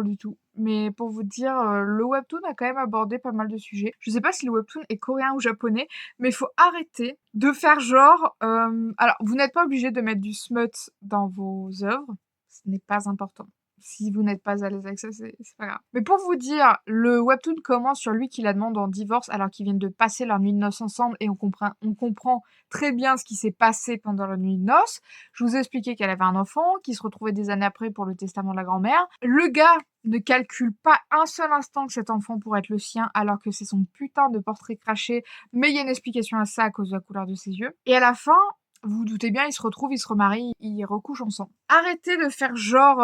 du tout. Mais pour vous dire, le webtoon a quand même abordé pas mal de sujets. Je sais pas si le webtoon est coréen ou japonais, mais il faut arrêter de faire genre, alors vous n'êtes pas obligé de mettre du smut dans vos œuvres, ce n'est pas important. Si vous n'êtes pas à l'aise avec ça, c'est pas grave. Mais pour vous dire, le webtoon commence sur lui qui la demande en divorce alors qu'ils viennent de passer leur nuit de noces ensemble et on comprend très bien ce qui s'est passé pendant la nuit de noces. Je vous ai expliqué qu'elle avait un enfant qui se retrouvait des années après pour le testament de la grand-mère. Le gars ne calcule pas un seul instant que cet enfant pourrait être le sien alors que c'est son putain de portrait craché, mais il y a une explication à ça à cause de la couleur de ses yeux. Et à la fin, vous vous doutez bien, ils se retrouvent, ils se remarient, ils recouchent ensemble. Arrêtez de faire genre...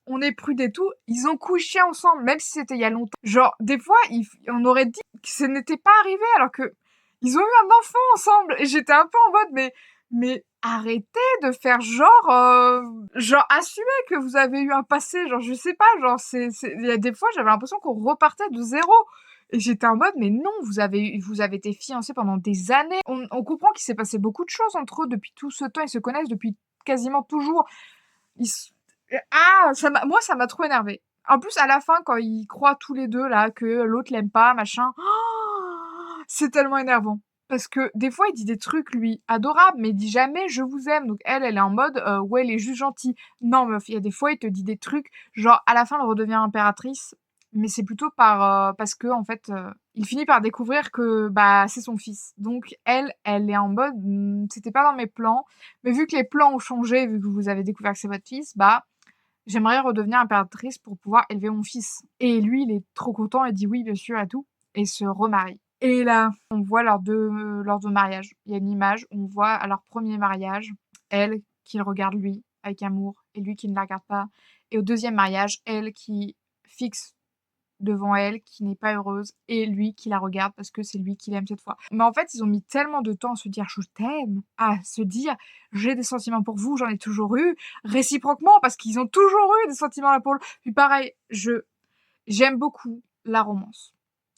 on est prudes et tout, ils ont couché ensemble, même si c'était il y a longtemps. Genre, des fois, on aurait dit que ce n'était pas arrivé, alors que ils ont eu un enfant ensemble. Et j'étais un peu en mode, mais arrêtez de faire genre assumer que vous avez eu un passé, genre je sais pas, genre il y a des fois j'avais l'impression qu'on repartait de zéro. Et j'étais en mode, mais non, vous avez été fiancés pendant des années. On comprend qu'il s'est passé beaucoup de choses entre eux depuis tout ce temps. Ils se connaissent depuis quasiment toujours. Ils s- moi, ça m'a trop énervé. En plus, à la fin, quand ils croient tous les deux, là, que l'autre l'aime pas, machin, c'est tellement énervant. Parce que des fois, il dit des trucs, lui, adorables, mais il dit jamais je vous aime. Donc elle est en mode ouais, il est juste gentil. Non, meuf, il y a des fois, il te dit des trucs, genre à la fin, elle redevient impératrice, mais c'est plutôt parce que en fait, il finit par découvrir que bah c'est son fils. Donc elle est en mode c'était pas dans mes plans, mais vu que les plans ont changé, vu que vous avez découvert que c'est votre fils, bah j'aimerais redevenir impératrice pour pouvoir élever mon fils. Et lui, il est trop content, il dit oui, bien sûr, et tout, et se remarie. Et là, on voit leurs deux mariages. Il y a une image où on voit à leur premier mariage, elle qui le regarde lui avec amour, et lui qui ne la regarde pas. Et au deuxième mariage, elle qui fixe devant elle, qui n'est pas heureuse, et lui qui la regarde parce que c'est lui qui l'aime cette fois. Mais en fait, ils ont mis tellement de temps à se dire je t'aime, à se dire j'ai des sentiments pour vous, j'en ai toujours eu, réciproquement, parce qu'ils ont toujours eu des sentiments là pour le. Puis pareil, j'aime beaucoup la romance.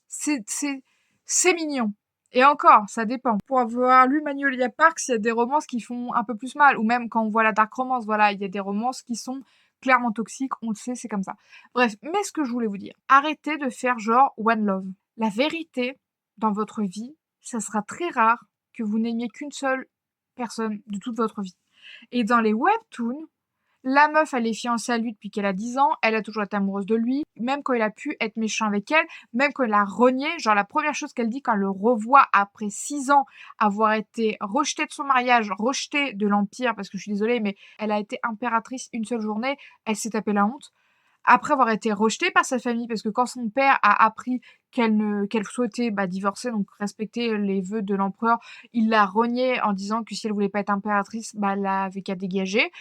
C'est mignon. Et encore, ça dépend. Pour avoir lu Magnolia Parks, il y a des romances qui font un peu plus mal. Ou même quand on voit la dark romance, voilà, il y a des romances qui sont clairement toxiques, on le sait, c'est comme ça. Bref, mais ce que je voulais vous dire, arrêtez de faire genre One Love. La vérité, dans votre vie, ça sera très rare que vous n'aimiez qu'une seule personne de toute votre vie. Et dans les webtoons, La meuf, elle est fiancée à lui depuis qu'elle a 10 ans, elle a toujours été amoureuse de lui, même quand il a pu être méchant avec elle, même quand il a renié, genre la première chose qu'elle dit quand elle le revoit après 6 ans avoir été rejetée de son mariage, rejetée de l'Empire, parce que je suis désolée, mais elle a été impératrice une seule journée, elle s'est tapé la honte. Après avoir été rejetée par sa famille, parce que quand son père a appris qu'elle souhaitait divorcer, donc respecter les vœux de l'empereur, il l'a reniée en disant que si elle voulait pas être impératrice, elle avait qu'à dégager.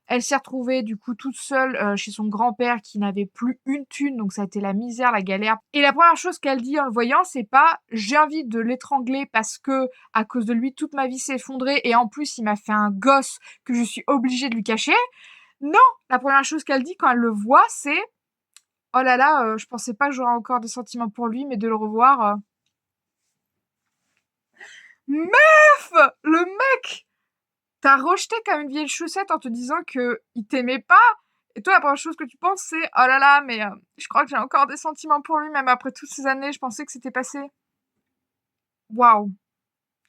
Elle s'est retrouvée du coup toute seule chez son grand-père qui n'avait plus une thune, donc ça a été la misère, la galère. Et la première chose qu'elle dit en le voyant, c'est pas j'ai envie de l'étrangler parce que à cause de lui toute ma vie s'est effondrée et en plus il m'a fait un gosse que je suis obligée de lui cacher. Non, la première chose qu'elle dit quand elle le voit, c'est oh là là, je pensais pas que j'aurais encore des sentiments pour lui, mais de le revoir. Meuf, le mec t'a rejeté comme une vieille chaussette en te disant que il t'aimait pas. Et toi, la première chose que tu penses, c'est oh là là, mais je crois que j'ai encore des sentiments pour lui, même après toutes ces années, je pensais que c'était passé. Waouh,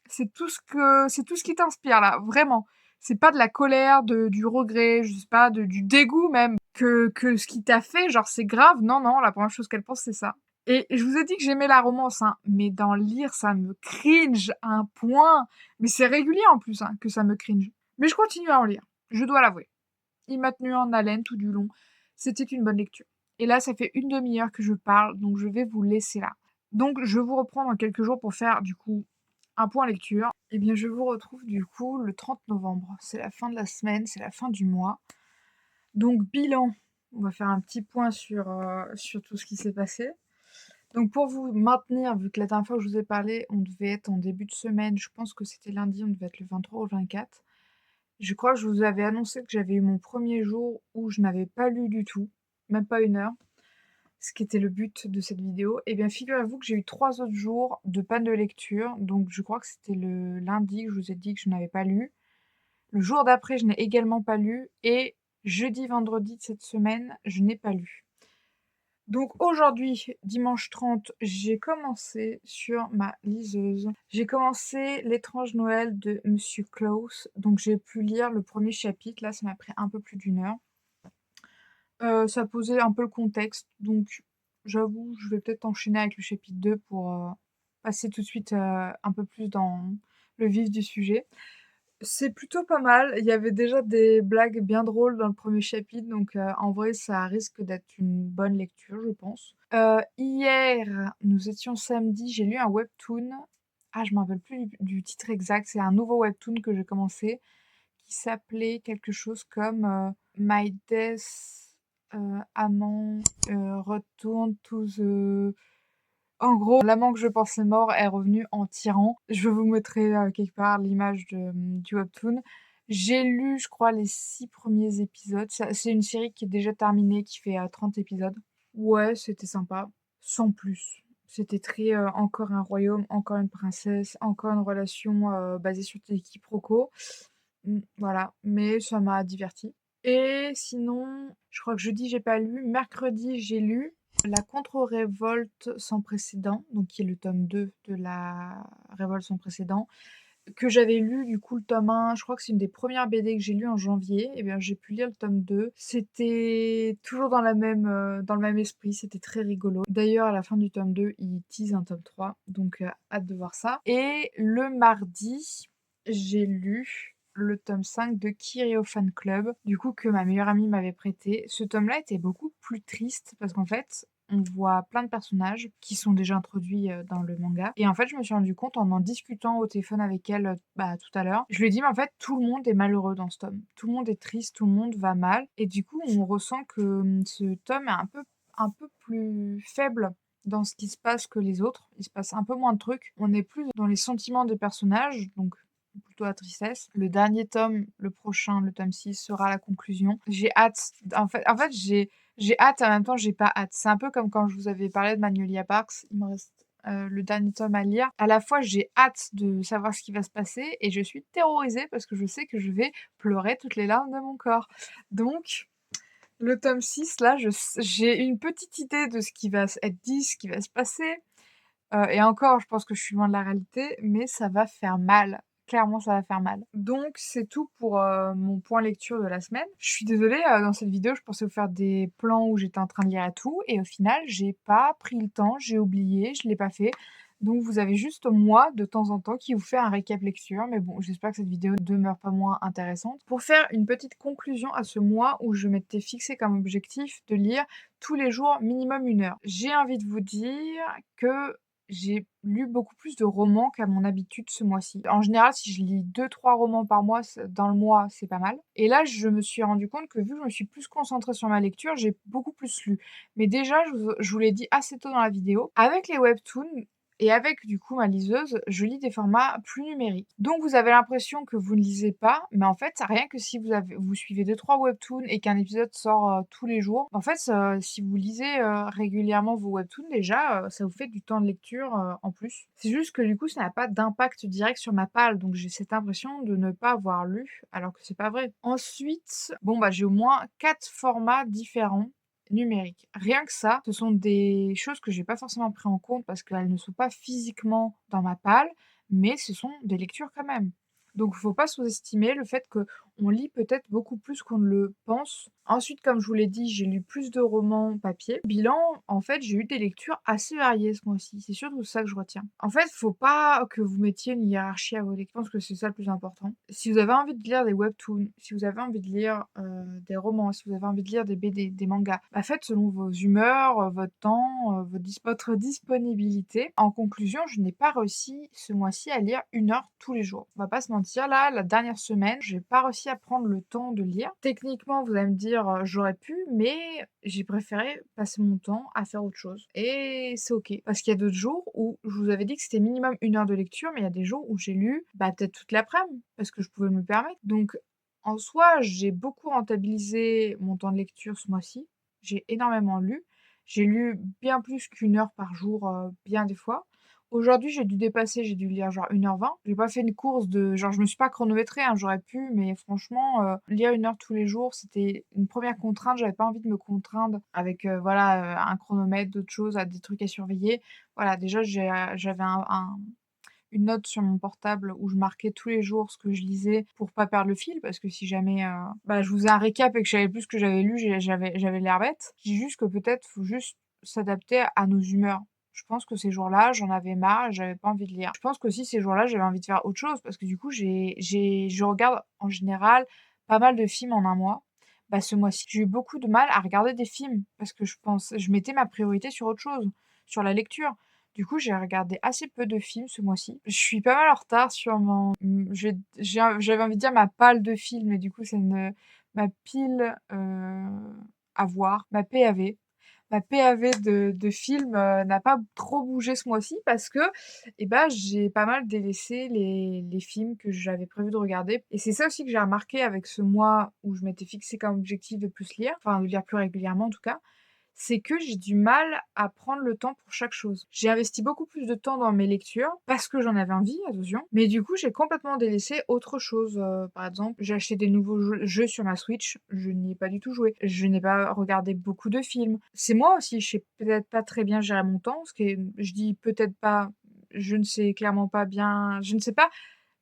c'est tout ce qui t'inspire là, vraiment. C'est pas de la colère, du regret, je sais pas, du dégoût même que ce qui t'a fait, genre c'est grave. Non, non, la première chose qu'elle pense, c'est ça. Et je vous ai dit que j'aimais la romance, hein, mais dans le lire, ça me cringe à un point. Mais c'est régulier en plus, hein, que ça me cringe. Mais je continue à en lire, je dois l'avouer. Il m'a tenu en haleine tout du long. C'était une bonne lecture. Et là, ça fait une demi-heure que je parle, donc je vais vous laisser là. Donc, je vous reprends dans quelques jours pour faire, du coup, un point lecture. Et bien, je vous retrouve, du coup, le 30 novembre. C'est la fin de la semaine, c'est la fin du mois. Donc, bilan. On va faire un petit point sur tout ce qui s'est passé. Donc, pour vous maintenir, vu que la dernière fois que je vous ai parlé, on devait être en début de semaine. Je pense que c'était lundi, on devait être le 23 ou le 24. Je crois que je vous avais annoncé que j'avais eu mon premier jour où je n'avais pas lu du tout, même pas une heure, ce qui était le but de cette vidéo. Et bien, figurez-vous que j'ai eu 3 autres jours de panne de lecture. Donc, je crois que c'était le lundi que je vous ai dit que je n'avais pas lu. Le jour d'après, je n'ai également pas lu. Et jeudi, vendredi de cette semaine, je n'ai pas lu. Donc aujourd'hui, dimanche 30, j'ai commencé sur ma liseuse. J'ai commencé L'étrange Noël de Monsieur Klaus. Donc j'ai pu lire le premier chapitre. Là, ça m'a pris un peu plus d'une heure. Ça posait un peu le contexte. Donc j'avoue, je vais peut-être enchaîner avec le chapitre 2 pour passer tout de suite un peu plus dans le vif du sujet. C'est plutôt pas mal. Il y avait déjà des blagues bien drôles dans le premier chapitre, donc en vrai, ça risque d'être une bonne lecture, je pense. Hier, nous étions samedi, j'ai lu un webtoon. Ah, je me rappelle plus du titre exact. C'est un nouveau webtoon que j'ai commencé qui s'appelait quelque chose comme My Death Amant Return to the... En gros, l'amant que je pensais mort est revenu en tyran. Je vous mettrai quelque part l'image du webtoon. J'ai lu, je crois, les 6 premiers épisodes. C'est une série qui est déjà terminée, qui fait 30 épisodes. Ouais, c'était sympa, sans plus. C'était très encore un royaume, encore une princesse, encore une relation basée sur des quiproquos. Voilà, mais ça m'a diverti. Et sinon, je crois que jeudi, j'ai pas lu. Mercredi, j'ai lu La contre-révolte sans précédent, donc qui est le tome 2 de la révolte sans précédent, que j'avais lu du coup le tome 1, je crois que c'est une des premières BD que j'ai lu en janvier, et bien j'ai pu lire le tome 2. C'était toujours dans le même esprit, c'était très rigolo. D'ailleurs, à la fin du tome 2, il tease un tome 3, donc hâte de voir ça. Et le mardi, j'ai lu le tome 5 de Kirio Fan Club, du coup que ma meilleure amie m'avait prêté. Ce tome-là était beaucoup plus triste parce qu'en fait, on voit plein de personnages qui sont déjà introduits dans le manga. Et en fait, je me suis rendu compte en discutant au téléphone avec elle tout à l'heure. Je lui ai dit, mais en fait, tout le monde est malheureux dans ce tome. Tout le monde est triste, tout le monde va mal. Et du coup, on ressent que ce tome est un peu plus faible dans ce qui se passe que les autres. Il se passe un peu moins de trucs. On est plus dans les sentiments des personnages, donc plutôt la tristesse. Le dernier tome, le prochain, le tome 6, sera la conclusion. J'ai hâte. En fait j'ai hâte et en même temps j'ai pas hâte. C'est un peu comme quand je vous avais parlé de Magnolia Parks. Il me reste le dernier tome à lire. À la fois j'ai hâte de savoir ce qui va se passer et je suis terrorisée parce que je sais que je vais pleurer toutes les larmes de mon corps. Donc le tome 6, là, j'ai une petite idée de ce qui va être dit, ce qui va se passer. Et encore, je pense que je suis loin de la réalité, mais ça va faire mal clairement ça va faire mal. Donc c'est tout pour, mon point lecture de la semaine. Je suis désolée, dans cette vidéo, je pensais vous faire des plans où j'étais en train de lire et tout et au final, j'ai pas pris le temps, j'ai oublié, je l'ai pas fait. Donc vous avez juste moi, de temps en temps, qui vous fait un récap lecture, mais bon, j'espère que cette vidéo demeure pas moins intéressante. Pour faire une petite conclusion à ce mois où je m'étais fixé comme objectif de lire tous les jours minimum 1 heure. J'ai envie de vous dire que j'ai lu beaucoup plus de romans qu'à mon habitude ce mois-ci. En général, si je lis 2-3 romans par mois, dans le mois, c'est pas mal. Et là, je me suis rendu compte que vu que je me suis plus concentrée sur ma lecture, j'ai beaucoup plus lu. Mais déjà, je vous l'ai dit assez tôt dans la vidéo, avec les webtoons, et avec du coup ma liseuse, je lis des formats plus numériques. Donc vous avez l'impression que vous ne lisez pas, mais en fait, rien que si vous suivez 2-3 webtoons et qu'un épisode sort tous les jours, en fait, si vous lisez régulièrement vos webtoons, déjà, ça vous fait du temps de lecture en plus. C'est juste que du coup, ça n'a pas d'impact direct sur ma palle, donc j'ai cette impression de ne pas avoir lu, alors que c'est pas vrai. Ensuite, bon bah j'ai au moins 4 formats différents numérique. Rien que ça, ce sont des choses que j'ai pas forcément pris en compte parce qu'elles ne sont pas physiquement dans ma palle, mais ce sont des lectures quand même. Donc faut pas sous-estimer le fait qu'on lit peut-être beaucoup plus qu'on ne le pense. Ensuite, comme je vous l'ai dit, j'ai lu plus de romans papier. Bilan, en fait, j'ai eu des lectures assez variées ce mois-ci. C'est surtout ça que je retiens. En fait, faut pas que vous mettiez une hiérarchie à vos lectures. Je pense que c'est ça le plus important. Si vous avez envie de lire des webtoons, si vous avez envie de lire des romans, si vous avez envie de lire des BD, des mangas, bah faites selon vos humeurs, votre temps, votre disponibilité. En conclusion, je n'ai pas réussi ce mois-ci à lire 1 heure tous les jours. On va pas se mentir, là, la dernière semaine, j'ai pas réussi à prendre le temps de lire. Techniquement, vous allez me dire, j'aurais pu, mais j'ai préféré passer mon temps à faire autre chose. Et c'est OK. Parce qu'il y a d'autres jours où je vous avais dit que c'était minimum 1 heure de lecture, mais il y a des jours où j'ai lu, bah, peut-être toute l'après-midi, parce que je pouvais me le permettre. Donc, en soi, j'ai beaucoup rentabilisé mon temps de lecture ce mois-ci. J'ai énormément lu. J'ai lu bien plus qu'1 heure par jour, bien des fois. Aujourd'hui, j'ai dû dépasser, j'ai dû lire genre 1 h 20. J'ai pas fait une course de genre je me suis pas chronométrée, hein, j'aurais pu, mais franchement, lire 1 heure tous les jours, c'était une première contrainte. J'avais pas envie de me contraindre avec, voilà, un chronomètre, d'autres choses, à des trucs à surveiller. Voilà, déjà j'avais une note sur mon portable où je marquais tous les jours ce que je lisais pour pas perdre le fil, parce que si jamais, bah, je vous faisais un récap et que je savais plus ce que j'avais lu, j'avais l'air bête. Je dis juste que peut-être faut juste s'adapter à nos humeurs. Je pense que ces jours-là, j'en avais marre et j'avais pas envie de lire. Je pense qu'aussi ces jours-là, j'avais envie de faire autre chose parce que du coup, je regarde en général pas mal de films en un mois. Bah, ce mois-ci, j'ai eu beaucoup de mal à regarder des films parce que je mettais ma priorité sur autre chose, sur la lecture. Du coup, j'ai regardé assez peu de films ce mois-ci. Je suis pas mal en retard sur j'avais envie de dire ma palle de films, mais du coup, c'est ma pile, à voir, ma PAV. Ma PAV de films, n'a pas trop bougé ce mois-ci parce que, eh ben, j'ai pas mal délaissé les films que j'avais prévu de regarder et c'est ça aussi que j'ai remarqué avec ce mois où je m'étais fixé comme objectif de plus lire, enfin de lire plus régulièrement en tout cas, c'est que j'ai du mal à prendre le temps pour chaque chose. J'ai investi beaucoup plus de temps dans mes lectures parce que j'en avais envie, attention, mais du coup, j'ai complètement délaissé autre chose. Par exemple, j'ai acheté des nouveaux jeux sur ma Switch, je n'y ai pas du tout joué. Je n'ai pas regardé beaucoup de films. C'est moi aussi, je sais peut-être pas très bien gérer mon temps, ce qui est je dis peut-être pas, je ne sais clairement pas bien je ne sais pas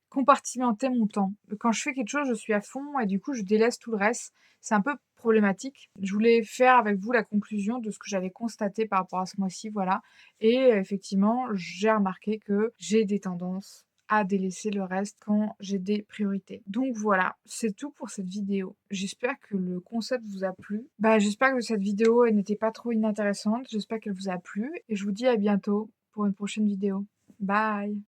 compartimenter mon temps. Quand je fais quelque chose, je suis à fond et du coup, je délaisse tout le reste. C'est un peu problématique. Je voulais faire avec vous la conclusion de ce que j'avais constaté par rapport à ce mois-ci, voilà. Et effectivement, j'ai remarqué que j'ai des tendances à délaisser le reste quand j'ai des priorités. Donc voilà, c'est tout pour cette vidéo. J'espère que le concept vous a plu. Bah, j'espère que cette vidéo, elle n'était pas trop inintéressante. J'espère qu'elle vous a plu et je vous dis à bientôt pour une prochaine vidéo. Bye!